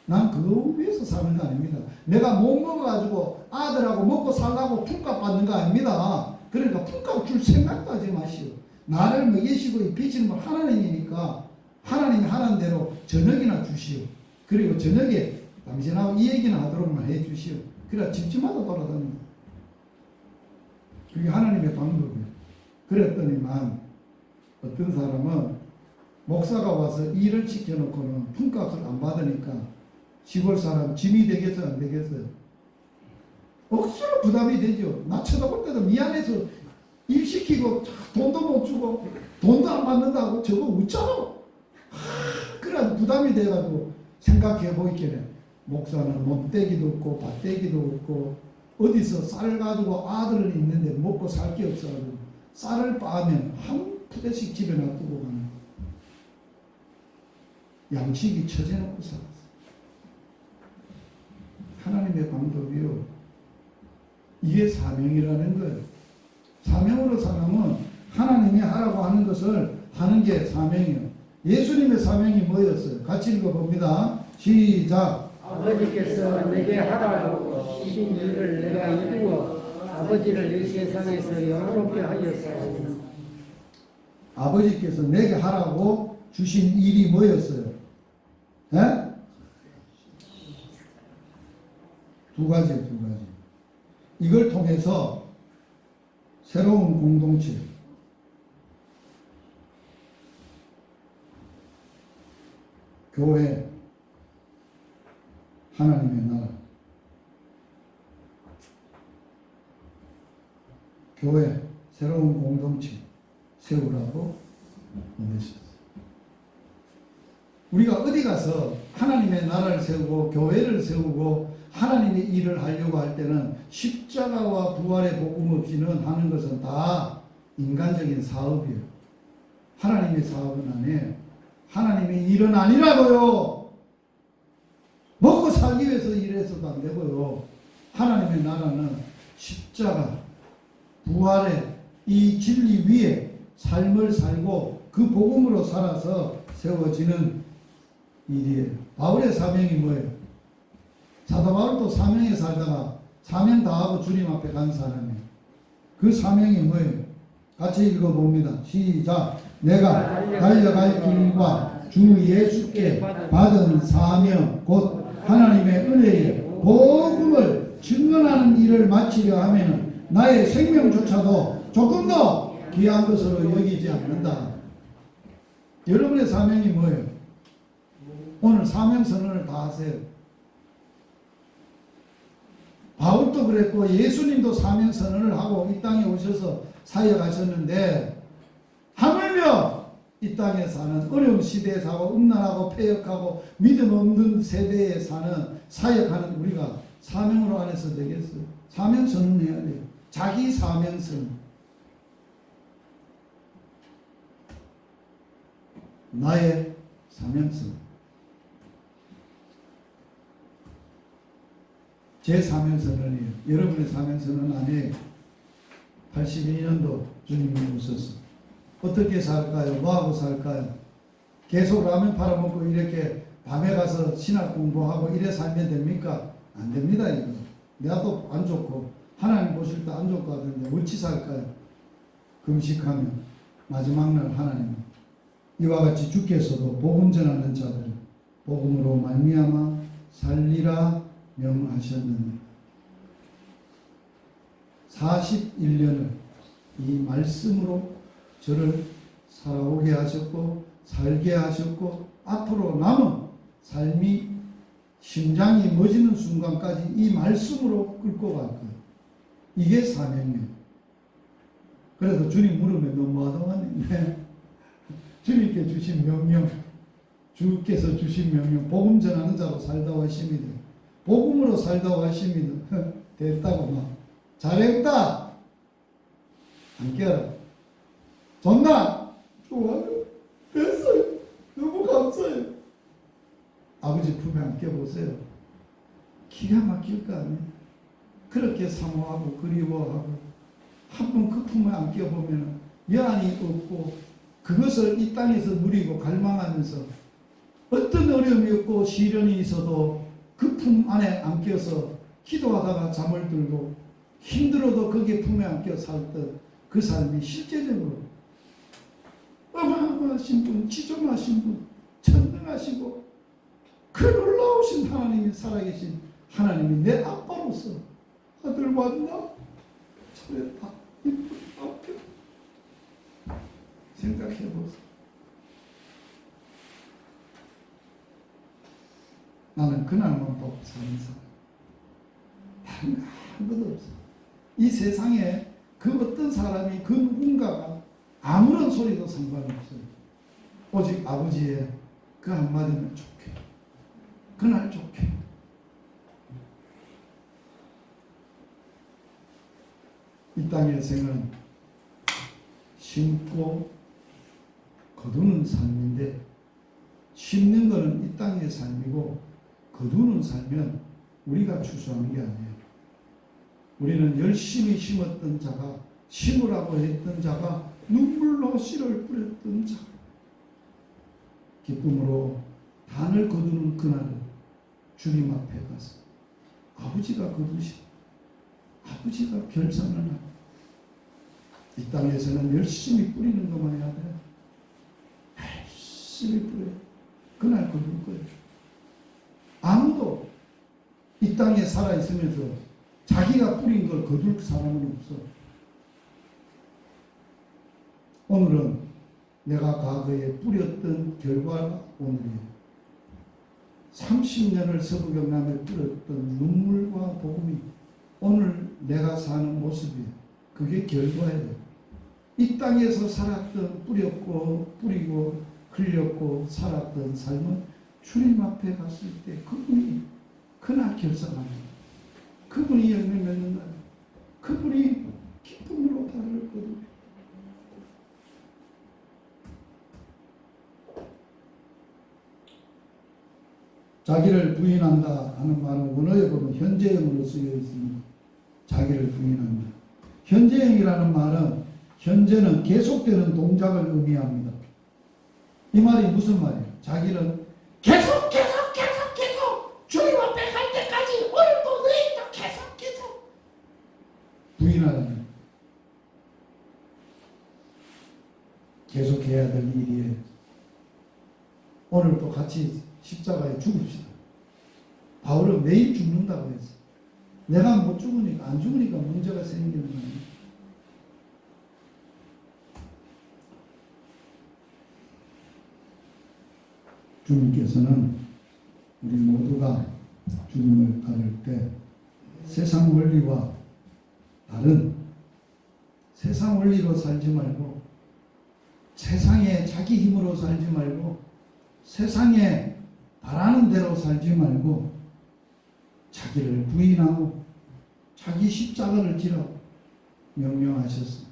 난 그거 위해서 사는 거 아닙니다. 내가 못 먹어가지고 아들하고 먹고 살라고 품값 받는 거 아닙니다. 그러니까 품값 줄 생각도 하지 마시오. 나를 먹이시고 입히시는 분 하나님이니까 하나님이 하는 대로 저녁이나 주시오. 그리고 저녁에 당신하고 이 얘기나 하도록만 해 주시오. 그래 집집마다 돌아다닙니다. 그게 하나님의 방법이에요. 그랬더니만 어떤 사람은 목사가 와서 일을 시켜놓고는 품값을 안 받으니까 시골 사람 짐이 되겠어요 안 되겠어요? 억수로 부담이 되죠. 나 쳐다볼 때도 미안해서 일 시키고 돈도 못 주고 돈도 안 받는다고 저거 웃잖아. 그래 부담이 돼가지고 생각해 보이겠네. 목사는 몸떼기도 없고 밭떼기도 없고 어디서 쌀 가지고 아들은 있는데 먹고 살 게 없어가지고 쌀을 빻으면 한 푸대씩 집에 놔두고 가는 양식이 처져놓고 살았어. 하나님의 방법이요. 이게 사명이라는 거예요. 사명으로 살면 하나님이 하라고 하는 것을 하는 게 사명이에요. 예수님의 사명이 뭐였어요? 같이 읽어봅니다. 시작. 아버지께서 내게 하라고 주신 일을 내가 이루어 아버지를 이 세상에서 영화롭게 하였사오니. 아버지께서 내게 하라고 주신 일이 뭐였어요? 예? 두 가지. 이걸 통해서 새로운 공동체, 교회, 하나님의 나라, 교회, 새로운 공동체 세우라고 보내셨어요. 우리가 어디 가서 하나님의 나라를 세우고 교회를 세우고 하나님의 일을 하려고 할 때는 십자가와 부활의 복음 없이는 하는 것은 다 인간적인 사업이에요. 하나님의 사업은 아니에요. 하나님의 일은 아니라고요. 먹고 살기 위해서 일해서도 안 되고요. 하나님의 나라는 십자가, 부활의 이 진리 위에 삶을 살고 그 복음으로 살아서 세워지는 일이에요. 바울의 사명이 뭐예요? 사도 바울도 사명에 살다가 사명 다 하고 주님 앞에 간 사람이에요. 그 사명이 뭐예요? 같이 읽어봅니다. 시작. 내가 달려갈 길과 주 예수께 받은 사명 곧 하나님의 은혜의 복음을 증언하는 일을 마치려 하면 나의 생명조차도 조금 더 귀한 것으로 여기지 않는다. 여러분의 사명이 뭐예요? 오늘 사명 선언을 다 하세요. 바울도 그랬고 예수님도 사명 선언을 하고 이 땅에 오셔서 사역하셨는데 하물며 이 땅에 사는 어려운 시대에 사고 음란하고 폐역하고 믿음 없는 세대에 사는 사역하는 우리가 사명으로 안 해서 되겠어요? 사명 선언해야 돼요. 자기 사명 선언. 나의 사명 선언. 제 사명선언이에요. 여러분의 사명선언은 아니에요. 82년도 주님이 오셔서 어떻게 살까요? 뭐하고 살까요? 계속 라면 팔아먹고 이렇게 밤에 가서 신학 공부하고 이래 살면 됩니까? 안 됩니다. 이거. 내가 또 안 좋고 하나님 보실 때 안 좋을 것 같은데 어찌 살까요? 금식하면 마지막 날 하나님 이와 같이 주께서도 복음 전하는 자들을 복음으로 말미암아 살리라 명하셨느니 41년을 이 말씀으로 저를 살아오게 하셨고 살게 하셨고 앞으로 남은 삶이 심장이 멎는 순간까지 이 말씀으로 끌고 갈 거예요. 이게 사명이에요. 그래서 주님 물으면 너무하더만 주님께 주신 명령, 주께서 주신 명령, 복음 전하는 자로 살다고 하십니다. 복음으로 살다고 하십니다. 됐다고 막 잘했다 안 깨라 좋나 좋아요 됐어요 너무 감사해요. 아버지 품에 안겨보세요. 기가 막힐 거 아니에요. 그렇게 사모하고 그리워하고 한번 그 품에 안겨보면 여한이 없고 그것을 이 땅에서 누리고 갈망하면서 어떤 어려움이 없고 시련이 있어도 그 품 안에 안겨서 기도하다가 잠을 들고 힘들어도 거기에 품에 안겨 살던 그 삶이 실제적으로 어마어마하신 분, 지존하신 분, 천능하시고 그 놀라우신 하나님이 살아계신 하나님이 내 아빠로서 아들 왔나? 잘했다. 이쁜 앞에 생각해보세요. 나는 그날만 보고 사는 사람. 다른 거 아무것도 없어. 이 세상에 그 어떤 사람이 그 누군가가 아무런 소리도 상관없어요. 오직 아버지의 그 한마디면 좋게. 그날 좋게. 이 땅의 생은 심고 거두는 삶인데, 심는 것은 이 땅의 삶이고 거두는 삶은 우리가 추수하는 게 아니에요. 우리는 열심히 심었던 자가, 심으라고 했던 자가, 눈물로 씨를 뿌렸던 자, 기쁨으로 단을 거두는 그날은 주님 앞에 가서 아버지가 거두시고 아버지가 결산을 하고, 이 땅에서는 열심히 뿌리는 것만 해야 돼요. 열심히 뿌려요. 그날 거둘 거예요. 아무도 이 땅에 살아있으면서 자기가 뿌린 걸 거둘 사람은 없어. 오늘은 내가 과거에 뿌렸던 결과가 오늘이에요. 30년을 서부경남에 뿌렸던 눈물과 복음이 오늘 내가 사는 모습이에요. 그게 결과예요. 이 땅에서 살았던, 뿌리고 흘렸고 살았던 삶은 주님 앞에 갔을 때 그분이 그날 결산합니다. 그분이 열매 맺는 날, 그분이 기쁨으로 달을 거두고, 자기를 부인한다 하는 말은 원어에 보면 현재형으로 쓰여 있습니다. 자기를 부인한다. 현재형이라는 말은 현재는 계속되는 동작을 의미합니다. 이 말이 무슨 말이에요? 자기는 계속 주님 앞에 갈 때까지, 오늘도 내일도 계속 부인하는, 계속해야 될 일이에요. 오늘도 같이 십자가에 죽읍시다. 바울은 매일 죽는다고 했어. 내가 못 죽으니까, 안 죽으니까 문제가 생기는 거예요. 주님께서는 우리 모두가 주님을 따를 때 세상 원리와 다른, 세상 원리로 살지 말고, 세상에 자기 힘으로 살지 말고, 세상에 바라는 대로 살지 말고, 자기를 부인하고 자기 십자가를 지라 명령하셨어.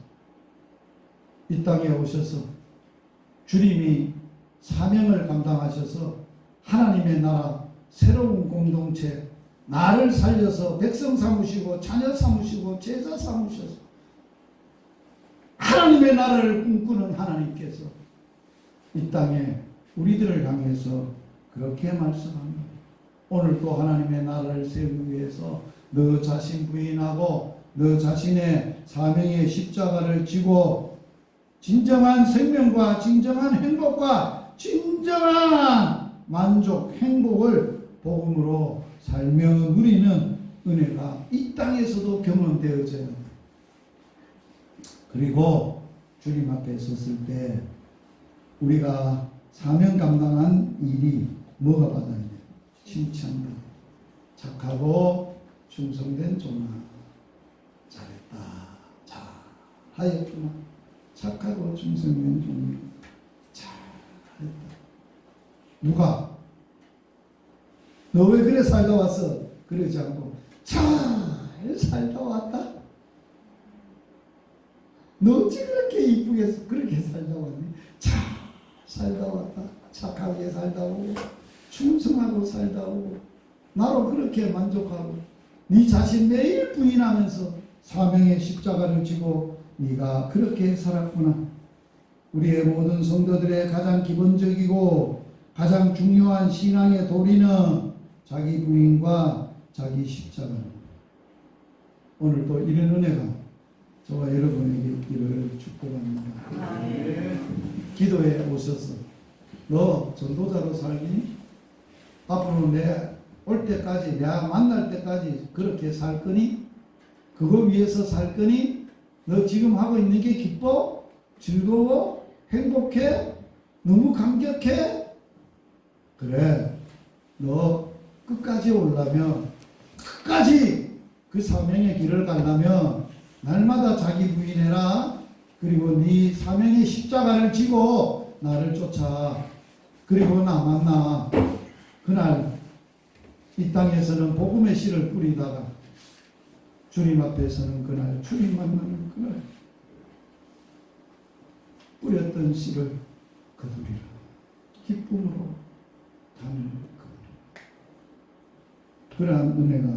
이 땅에 오셔서 주님이 사명을 감당하셔서 하나님의 나라, 새로운 공동체, 나를 살려서 백성 삼으시고 자녀 삼으시고 제자 삼으셔서 하나님의 나라를 꿈꾸는 하나님께서 이 땅에 우리들을 향해서 그렇게 말씀합니다. 오늘 또 하나님의 나라를 세우기 위해서 너 자신 부인하고 너 자신의 사명의 십자가를 지고 진정한 생명과 진정한 행복과 진정한 만족, 행복을 복음으로 살며 누리는 은혜가 이 땅에서도 경험되어져야 합니다. 그리고 주님 앞에 섰을 때 우리가 사명 감당한 일이 뭐가 받아야 돼요? 칭찬받아. 착하고 충성된 종아, 잘했다, 잘하였구나. 착하고 충성된 종아, 잘했다. 누가? 너 왜 그래 살다 왔어? 그러지 않고 잘 살다 왔다. 너 어찌 그렇게 이쁘게 그렇게 살다 왔니? 잘 살다 왔다. 착하게 살다 오고 충성하고 살다 오고 나로 그렇게 만족하고 네 자신 매일 부인하면서 사명의 십자가를 지고 네가 그렇게 살았구나. 우리의 모든 성도들의 가장 기본적이고 가장 중요한 신앙의 도리는 자기 부인과 자기 십자가입니다. 오늘도 이런 은혜가 저와 여러분에게 있기를 축복합니다. 기도에 오셔서 너 전도자로 살니? 앞으로 내 올 때까지, 내가 만날 때까지 그렇게 살 거니? 그거 위해서 살 거니? 너 지금 하고 있는 게 기뻐? 즐거워? 행복해? 너무 감격해? 그래, 너 끝까지 오려면, 끝까지 그 사명의 길을 가려면 날마다 자기 부인해라. 그리고 네 사명의 십자가를 지고 나를 쫓아. 그리고 나 만나. 그날 이 땅에서는 복음의 씨를 뿌리다가 주님 앞에 서는 그날, 주님 만나는 그날 뿌렸던 씨를 거두리라. 기쁨으로 단을 거두리라. 그러한 은혜가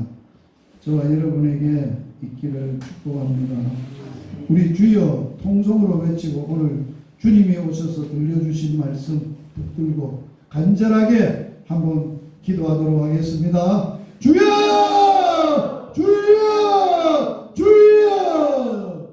저와 여러분에게 있기를 축복합니다. 우리 주여 통성으로 외치고 오늘 주님이 오셔서 들려주신 말씀 붙들고 간절하게 한번 기도하도록 하겠습니다. 주여! 주여! 주여!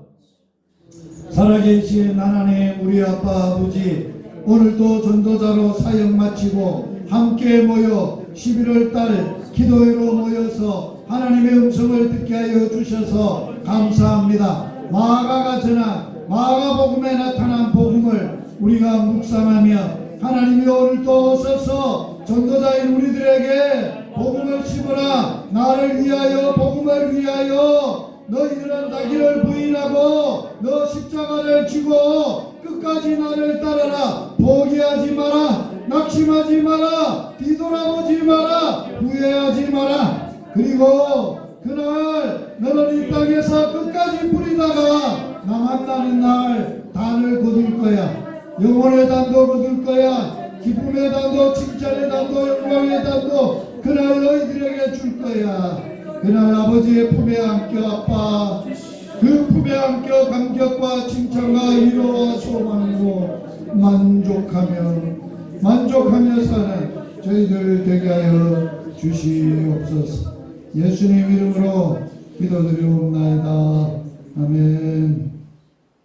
살아계신 하나님 우리 아빠 아버지, 오늘도 전도자로 사역 마치고 함께 모여 11월 달 기도회로 모여서 하나님의 음성을 듣게 하여 주셔서 감사합니다. 마가가 전한 마가복음에 나타난 복음을 우리가 묵상하며 하나님이 오늘도 오셔서 전도자인 우리들에게 복음을 심으라. 나를 위하여 복음을 위하여 너희들은 자기를 부인하고 너 십자가를 지고 끝까지 나를 따르라. 포기하지 마라. 낙심하지 마라. 뒤돌아보지 마라. 후회하지 마라. 그리고 그날 너는 이 땅에서 끝까지 부리다가 나 만나는 날 단을 거둘 거야. 영혼의 단도 거둘 거야. 기쁨의 단도, 칭찬의 단도, 영광의 단도 그날 너희들에게 줄 거야. 그날 아버지의 품에 안겨 아빠, 그 품에 안겨 감격과 칭찬과 위로와 소망으로 만족하며 사는 저희들 되게 하여 주시옵소서. 예수님 이름으로 기도드리옵나이다. 아멘.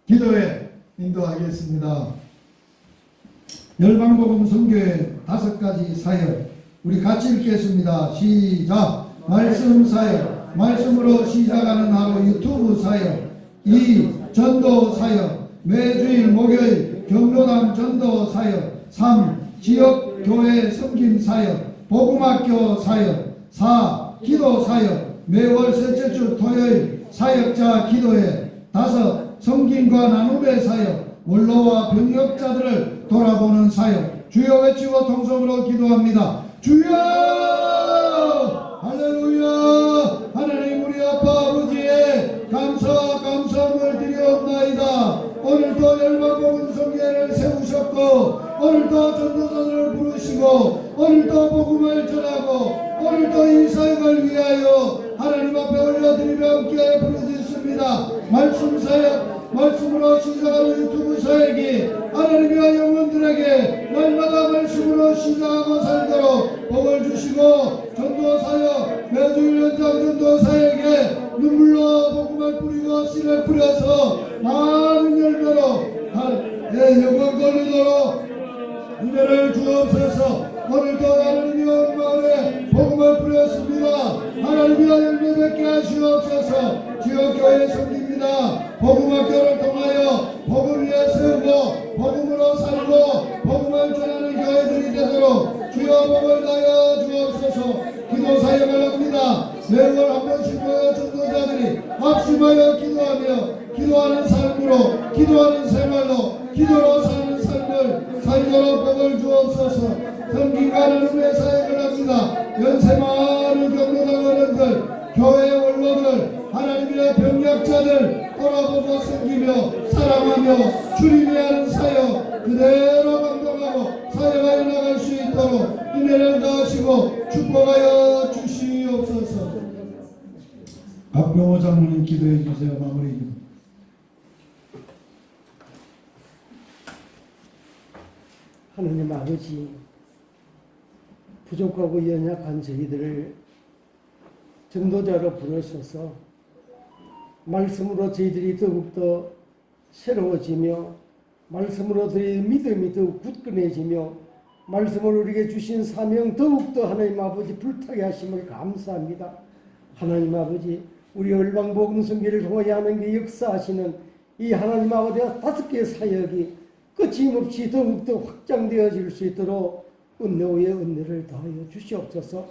기도에 인도하겠습니다. 열방복음 선교회 5가지 사역 우리 같이 읽겠습니다. 시작. 말씀 사역, 말씀으로 시작하는 하루 유튜브 사역. 2. 전도 사역, 매주일 목요일 경로당 전도 사역. 3. 지역 교회 섬김 사역, 복음학교 사역. 4. 기도 사역, 매월 셋째 주 토요일 사역자 기도회. 5. 섬김과 나눔의 사역, 원로와 병력자들을 돌아보는 사역. 주여 외치고 통성으로 기도합니다. 주여! 할렐루야! 하나님 우리 아빠 아버지의 감사함을 드리옵나이다. 오늘도 열방복음 성회를 세우셨고 오늘도 전도자들을 부르시고 오늘도 복음을 전하고 오늘도 이 사역을 위하여 하나님 앞에 올려드리며 함께 부르짖습니다. 말씀 사역, 말씀으로 시작하는 유튜브 사역이 하나님의 영혼들에게 날마다 말씀으로 시작하고 살도록 복을 주시고 전도 사역, 매주일 현장 전도 사역에 눈물로 복음을 뿌리고 씨를 뿌려서 많은 열매로 영광 돌리도록 은혜를 주옵소서. 오늘도 하나님이 온 마을에 복음을 뿌렸습니다. 하나님이 열매 맺게 하시옵소서. 지역교회 섬깁니다. 복음학교를 통하여 복음 위에 세우고 복음으로 살고 복음을 전하는 교회들이 되도록 주여 복을 다하여 주옵소서. 기도 사역을 합니다. 매월 한 번씩 모여 전도자들이 합심하여 기도하며 기도하는 삶으로 기도하는 생활로 기도로 사는 삶을 살도록 복을 주옵소서. 섬김과 나눔의 사역을 합니다. 연세 많은 경로당 어른들, 교회 원로들, 하나님의 병력자들 돌아보고 섬기며 사랑하며 주님이 하는 사역 그대로 감동하고 사역하여 나갈 수 있도록 은혜를 다하시고 축복하여 주시옵소서. 박병호 장로님 기도해 주세요. 마무리 기도. 하나님 아버지, 부족하고 연약한 저희들을 전도자로 부르셔서 말씀으로 저희들이 더욱더 새로워지며 말씀으로 저희 믿음이 더욱 굳건해지며 말씀을 우리에게 주신 사명 더욱더 하나님 아버지 불타게 하심을 감사합니다. 하나님 아버지, 우리 열방복음 선교를 통하여 하는 게 역사하시는 이 하나님 아버지의 5개의 사역이 끊임없이 더욱더 확장되어질 수 있도록 은혜 위에 은혜를 더하여 주시옵소서.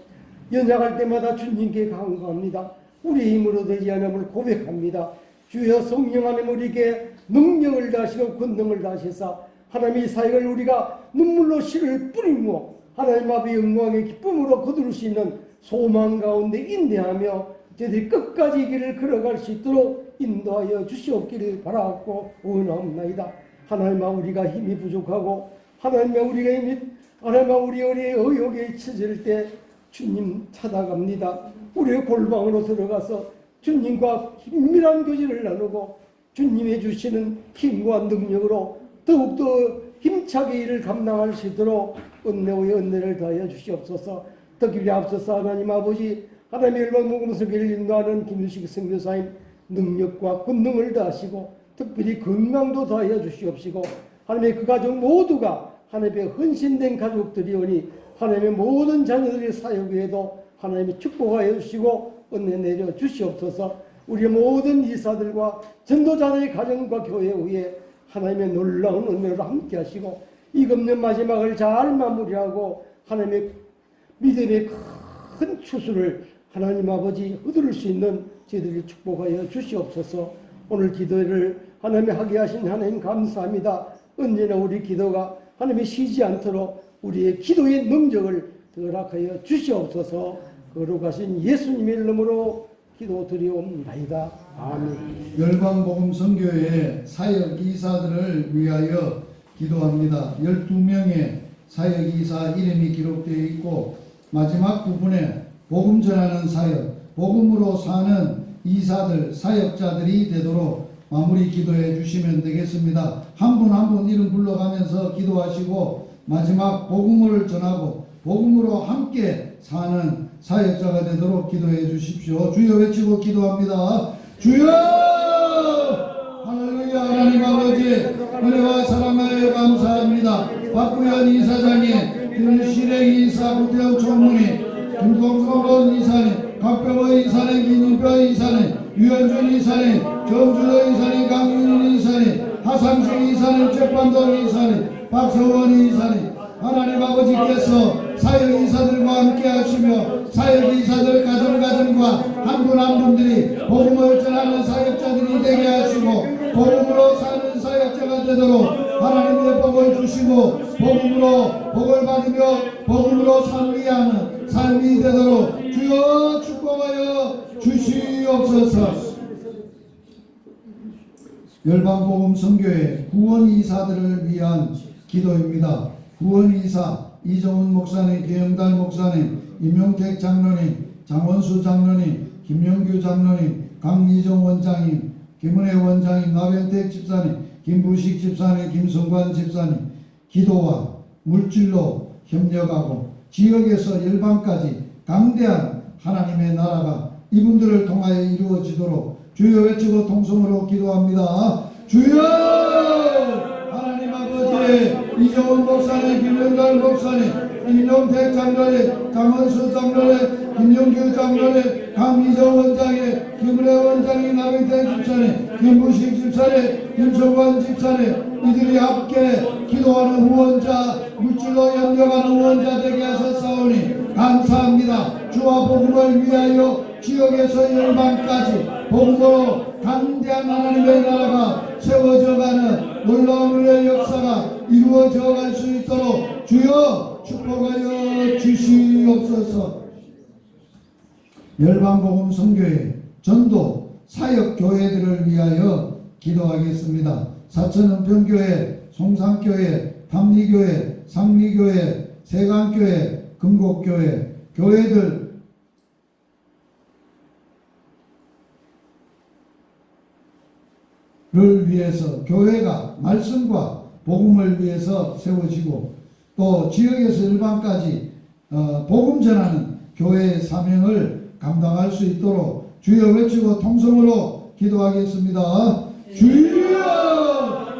연약할 때마다 주님께 간구합니다. 우리 힘으로 되지 않음을 고백합니다. 주여 성령 하나님 우리에게 능력을 다하시고 권능을 다하시사 하나님의 사역을 우리가 눈물로 씨를 뿌리며 하나님 앞의 영광의 기쁨으로 거둘 수 있는 소망 가운데 인내하며 저희들이 끝까지 이 길을 걸어갈 수 있도록 인도하여 주시옵기를 바라옵고 원하옵나이다. 하나님아, 우리가 힘이 부족하고 하나님아, 우리의 의욕에 치질 때 주님 찾아갑니다. 우리의 골방으로 들어가서 주님과 긴밀한 교제를 나누고 주님이 주시는 힘과 능력으로 더욱더 힘차게 일을 감당할 수 있도록 은혜의 은혜를 더하여 주시옵소서. 특히 앞서서 하나님 아버지, 하나님의 열방복음서기를 인도하는 김유식 선교사님 능력과 권능을 더하시고 특별히 건강도 더하여 주시옵시고, 하나님의 그 가족 모두가 하나님의 헌신된 가족들이오니 하나님의 모든 자녀들의 사역에도 하나님의 축복하여 주시고 은혜 내려 주시옵소서. 우리의 모든 이사들과 전도자들의 가정과 교회 위에 하나님의 놀라운 은혜로 함께 하시고 이 금년 마지막을 잘 마무리하고 하나님의 믿음의 큰 추수를 하나님 아버지 얻을 수 있는 저희들이 축복하여 주시옵소서. 오늘 기도를 하나님이 하게 하신 하나님 감사합니다. 언제나 우리 기도가 하나님이 쉬지 않도록 우리의 기도의 능력을 허락하여 주시옵소서. 거룩하신 예수님의 이름으로 기도드리옵나이다. 아멘. 열방복음선교회 사역이사들을 위하여 기도합니다. 12명의 사역이사 이름이 기록되어 있고 마지막 부분에 복음 전하는 사역, 복음으로 사는 이사들, 사역자들이 되도록 마무리 기도해 주시면 되겠습니다. 한 분 한 분 이름 불러가면서 기도하시고 마지막 복음을 전하고 복음으로 함께 사는 사역자가 되도록 기도해 주십시오. 주여 외치고 기도합니다. 주여! 할렐루야. 하나님 아버지 은혜와 사랑하여 감사합니다. 박구현 이사장님, 김실행 이사, 구태영 총무님, 김동선 이사님, 박병호 이사님, 김윤표 이사님, 유현준 이사님, 정준호 이사님, 강윤일 이사님, 하상식 이사님, 최판동 이사님, 박서원 이사님, 하나님 아버지께서 사역이사들과 함께 하시며 사역이사들 가정과 한 분 한 분들이 복음을 전하는 사역자들이 되게 하시고 복음으로 사는 사역자가 되도록 하나님의 복을 주시고 복음으로 복을 받으며 복음으로 살게 하는 삶이 되도록 주여 축복하여 주시옵소서. 열방복음 선교회 구원이사들을 위한 기도입니다. 구원이사 이정훈 목사님, 계영달 목사님, 임용택 장로님, 장원수 장로님, 김영규 장로님, 강미정 원장님, 김은혜 원장님, 나변택 집사님, 김부식 집사님, 김성관 집사님, 기도와 물질로 협력하고 지역에서 열방까지 강대한 하나님의 나라가 이분들을 통하여 이루어지도록 주여 외치고 통성으로 기도합니다. 주여! 하나님 아버지, 이정훈 목사님, 김영달 목사님, 임용택 장로님, 장원수 장로님, 김영규 장로님, 강미정 원장님, 김은혜 원장님, 나병택 집사님, 김부식 집사님, 김성관 집사님, 이들이 함께 기도하는 후원자, 물질로 협력하는 후원자 되게 하셨사오니 감사합니다. 주와 복음을 위하여 지역에서 열방까지 복음으로 강대한 하나님의 나라가 세워져가는 놀라운 은혜의 역사가 이루어져 갈 수 있도록 주여 축복하여 주시옵소서. 열방복음 선교회 전도 사역교회들을 위하여 기도하겠습니다. 사천은평교회, 송산교회, 담리교회, 상리교회, 세강교회, 금곡교회 교회들 를 위해서 교회가 말씀과 복음을 위해서 세워지고 또 지역에서 일반까지 복음 전하는 교회의 사명을 감당할 수 있도록 주여 외치고 통성으로 기도하겠습니다. 주여!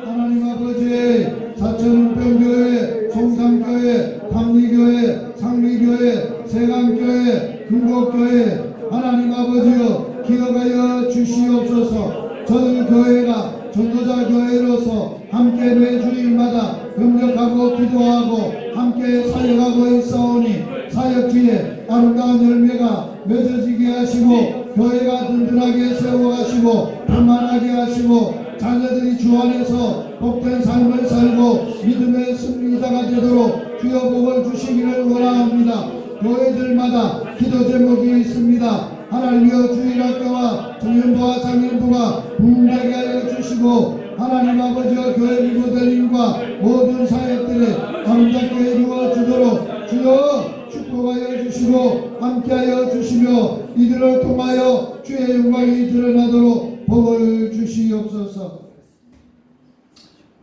하나님 아버지, 사천은평교회, 송산교회, 담리교회, 상리교회, 세강교회, 금곡교회 하나님 아버지여 기억하여 주시옵소서. 저들 교회가 전도자 교회로서 함께 매주일마다 협력하고 기도하고 함께 사역하고 있사오니 사역지에 아름다운 열매가 맺어지게 하시고 교회가 든든하게 세워가시고 편만하게 하시고 자녀들이 주 안에서 복된 삶을 살고 믿음의 승리자가 되도록 주여 복을 주시기를 원합니다. 교회들마다 기도 제목이 있습니다. 하나님이여 주일학교와 청년부와 장년부가 부흥되게 하여 주시고 하나님 아버지와 교회 리모델링과 모든 사역들에 아름답게 이루어 주도록 주여 축복하여 주시고 함께하여 주시며 이들을 통하여 주의 영광이 드러나도록 복을 주시옵소서.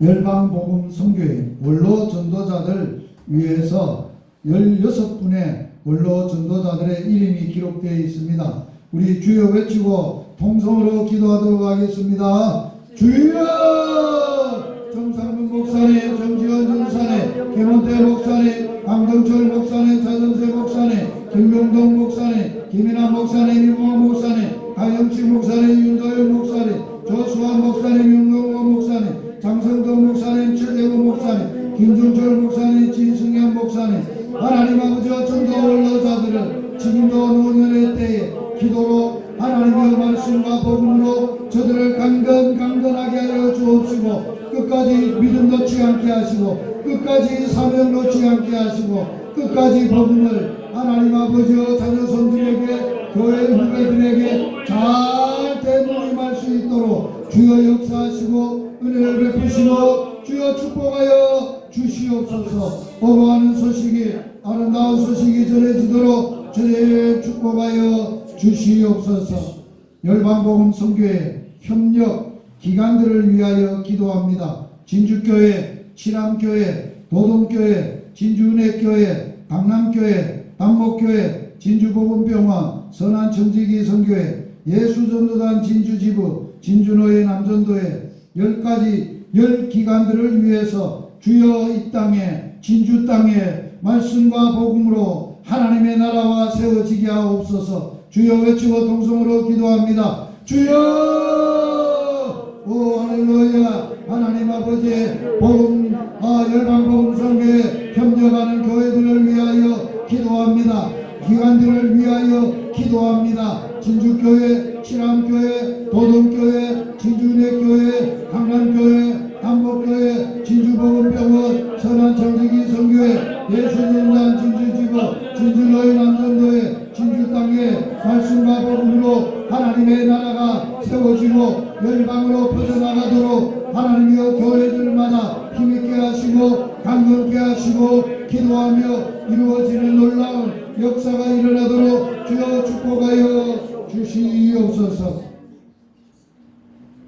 열방복음 선교회 원로 전도자들 위해서 16분의 원로 전도자들의 이름이 기록되어 있습니다. 우리 주여 외치고 통성으로 기도하도록 하겠습니다. 주여! 정상근 목사님, 정지원 전사님, 김원태 목사님, 강동철 목사님, 차전세 목사님, 김명동 목사님, 김인환 목사님, 유모 목사님, 강영식 목사님, 윤도현 목사님, 조수환 목사님, 윤경호 목사님, 장성동 목사님, 최대호 목사님, 김준철 목사님, 진승현 목사님, 하나님 아버지와 전도 원로자들은 지금도 노년의 때에 기도로 하나님의 말씀과 복음으로 저들을 강건하게 하여 주옵시고 끝까지 믿음 놓지 않게 하시고 끝까지 사명 놓지 않게 하시고 끝까지 복음을 하나님 아버지와 자녀 손들에게 교회 후배들에게 잘 대모임할 수 있도록 주여 역사하시고 은혜를 베푸시고 주여 축복하여 주시옵소서. 보고하는 소식이 아름다운 소식이 전해지도록 주의 축복하여 주시옵소서. 열방복음 선교회 협력 기관들을 위하여 기도합니다. 진주교회, 칠암교회, 도동교회, 진주은혜교회, 강남교회, 단목교회, 진주복음병원, 선한청지기 선교회, 예수전도단 진주지부, 진주노예 남전도회 10가지 10기관들을 위해서 주여 이 땅에 진주 땅에 말씀과 복음으로 하나님의 나라와 세워지게 하옵소서. 주여 외치고 동성으로 기도합니다. 주여! 오 할렐루야. 하나님 아버지의 복음 열방복음 선교에 협력하는 교회들을 위하여 기도합니다. 기관들을 위하여 기도합니다. 진주교회, 칠암교회, 도동교회, 진주은혜교회, 강남교회, 단목교회, 진주복음병원, 선한청지기 선교회, 예수전도단 진주지부, 진주노예 남전도회, 진주 땅에 말씀과 복음으로 하나님의 나라가 세워지고 열방으로 퍼져나가도록 하나님의 교회들마다 힘있게 하시고 강건케 하시고 기도하며 이루어지는 놀라운 역사가 일어나도록 주여 축복하여 주시옵소서.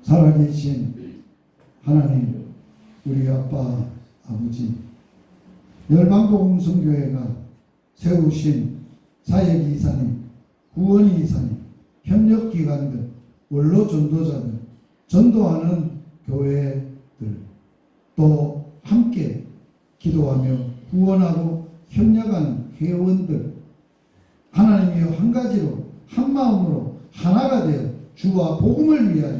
살아계신 하나님, 우리 아빠 아버지, 열방복음 선교회가 세우신 사역이 이사님, 구원이 이사님, 협력기관들, 원로 전도자들, 전도하는 교회들, 또 함께 기도하며 구원하고 협력하는 회원들, 하나님이여 한 가지로 한 마음으로 하나가 되어 주와 복음을 위하여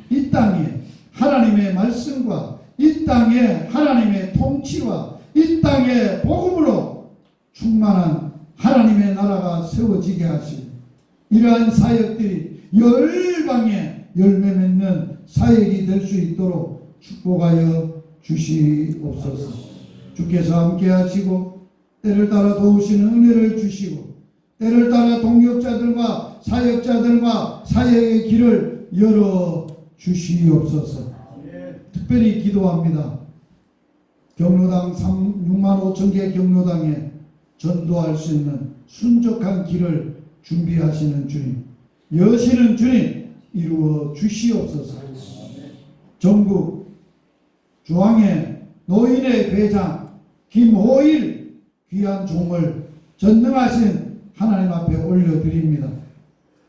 이 땅에 하나님의 말씀과 이 땅에 하나님의 통치와 이 땅에 복음으로 충만한 하나님의 나라가 세워지게 하시고 이러한 사역들이 열방에 열매 맺는 사역이 될 수 있도록 축복하여 주시옵소서. 주께서 함께 하시고 때를 따라 도우시는 은혜를 주시고 때를 따라 동역자들과 사역자들과 사역의 길을 열어 주시옵소서. 특별히 기도합니다. 경로당 6만 5천 개 경로당에 전도할 수 있는 순적한 길을 준비하시는 주님, 여시는 주님 이루어 주시옵소서. 전국 중앙회 노인의 회장 김호일 귀한 종을 전능하신 하나님 앞에 올려드립니다.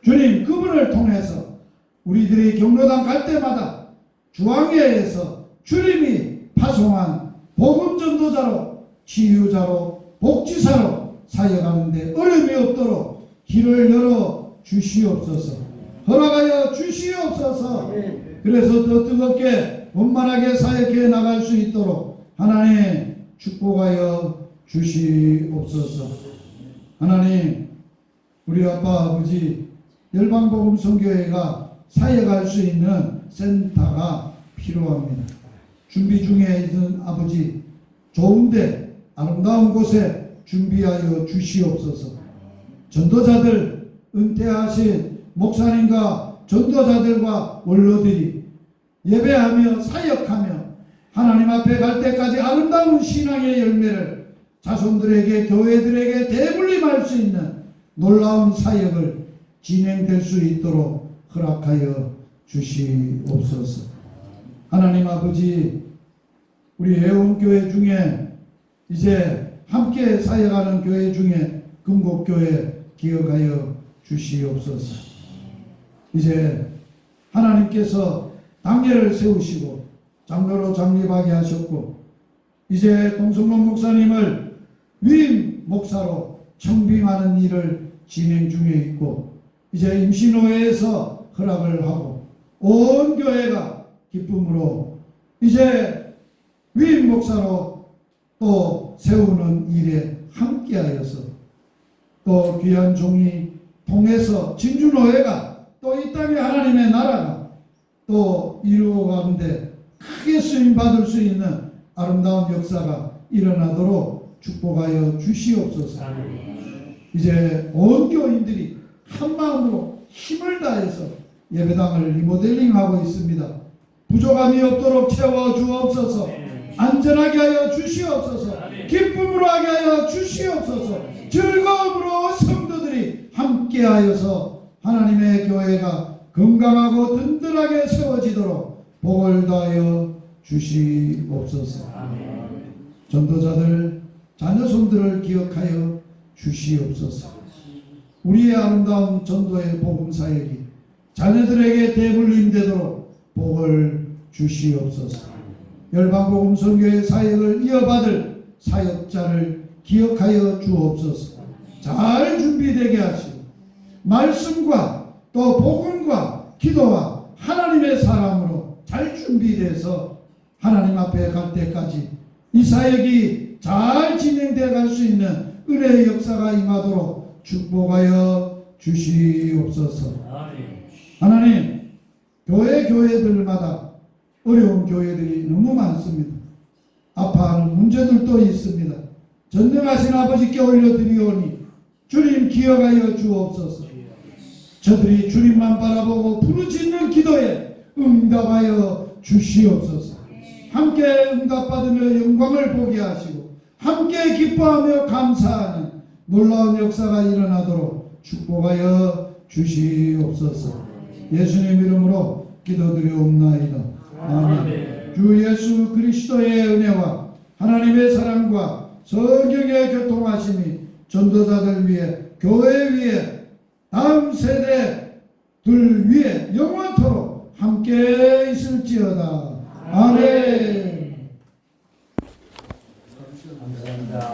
주님, 그분을 통해서 우리들이 경로당 갈 때마다 중앙회에서 주님이 파송한 복음 전도자로, 치유자로, 복지사로 사역하는데 어려움이 없도록 길을 열어 주시옵소서. 허락하여 주시옵소서. 그래서 더 뜨겁게 원만하게 사역해 나갈 수 있도록 하나님 축복하여 주시옵소서. 하나님, 우리 아빠 아버지 열방복음 선교회가 사역할 수 있는 센터가 필요합니다. 준비 중에 있는 아버지, 좋은데 아름다운 곳에 준비하여 주시옵소서. 전도자들, 은퇴하신 목사님과 전도자들과 원로들이 예배하며 사역하며 하나님 앞에 갈 때까지 아름다운 신앙의 열매를 자손들에게 교회들에게 대물림할 수 있는 놀라운 사역을 진행될 수 있도록 허락하여 주시옵소서. 하나님 아버지, 우리 애원교회 중에 이제 함께 사역하는 교회 중에 금곡교회 기억하여 주시옵소서. 이제 하나님께서 당회를 세우시고 장로로 장립하게 하셨고 이제 동성문 목사님을 위임 목사로 청빙하는 일을 진행 중에 있고 이제 임신호회에서 허락을 하고 온 교회가 기쁨으로 이제 위임 목사로 또 세우는 일에 함께하여서 또 귀한 종이 통해서 진주노회가 또 이 땅에 하나님의 나라가 또 이루어가는데 크게 쓰임받을 수 있는 아름다운 역사가 일어나도록 축복하여 주시옵소서. 이제 온 교인들이 한마음으로 힘을 다해서 예배당을 리모델링하고 있습니다. 부족함이 없도록 채워주옵소서. 안전하게 하여 주시옵소서. 기쁨으로 하게 하여 주시옵소서. 즐거움으로 성도들이 함께하여서 하나님의 교회가 건강하고 든든하게 세워지도록 복을 다하여 주시옵소서. 전도자들 자녀손들을 기억하여 주시옵소서. 우리의 아름다운 전도의 복음 사역이 자녀들에게 대물림되도록 복을 주시옵소서. 열방복음 선교의 사역을 이어받을 사역자를 기억하여 주옵소서. 잘 준비되게 하시고 말씀과 또 복음과 기도와 하나님의 사랑으로 잘 준비돼서 하나님 앞에 갈 때까지 이 사역이 잘 진행되어 갈 수 있는 은혜의 역사가 임하도록 축복하여 주시옵소서. 하나님, 교회들마다 어려운 교회들이 너무 많습니다. 아파하는 문제들도 있습니다. 전능하신 아버지께 올려드리오니 주님 기억하여 주옵소서. 저들이 주님만 바라보고 부르짖는 기도에 응답하여 주시옵소서. 함께 응답받으며 영광을 보게 하시고 함께 기뻐하며 감사하는 놀라운 역사가 일어나도록 축복하여 주시옵소서. 예수님 이름으로 기도드리옵나이다. 아멘. 주 예수 그리스도의 은혜와 하나님의 사랑과 성경의 교통하심이 전도자들 위해 교회 위에 다음 세대들 위해 영원토록 함께 있을지어다. 아멘. 감사합니다.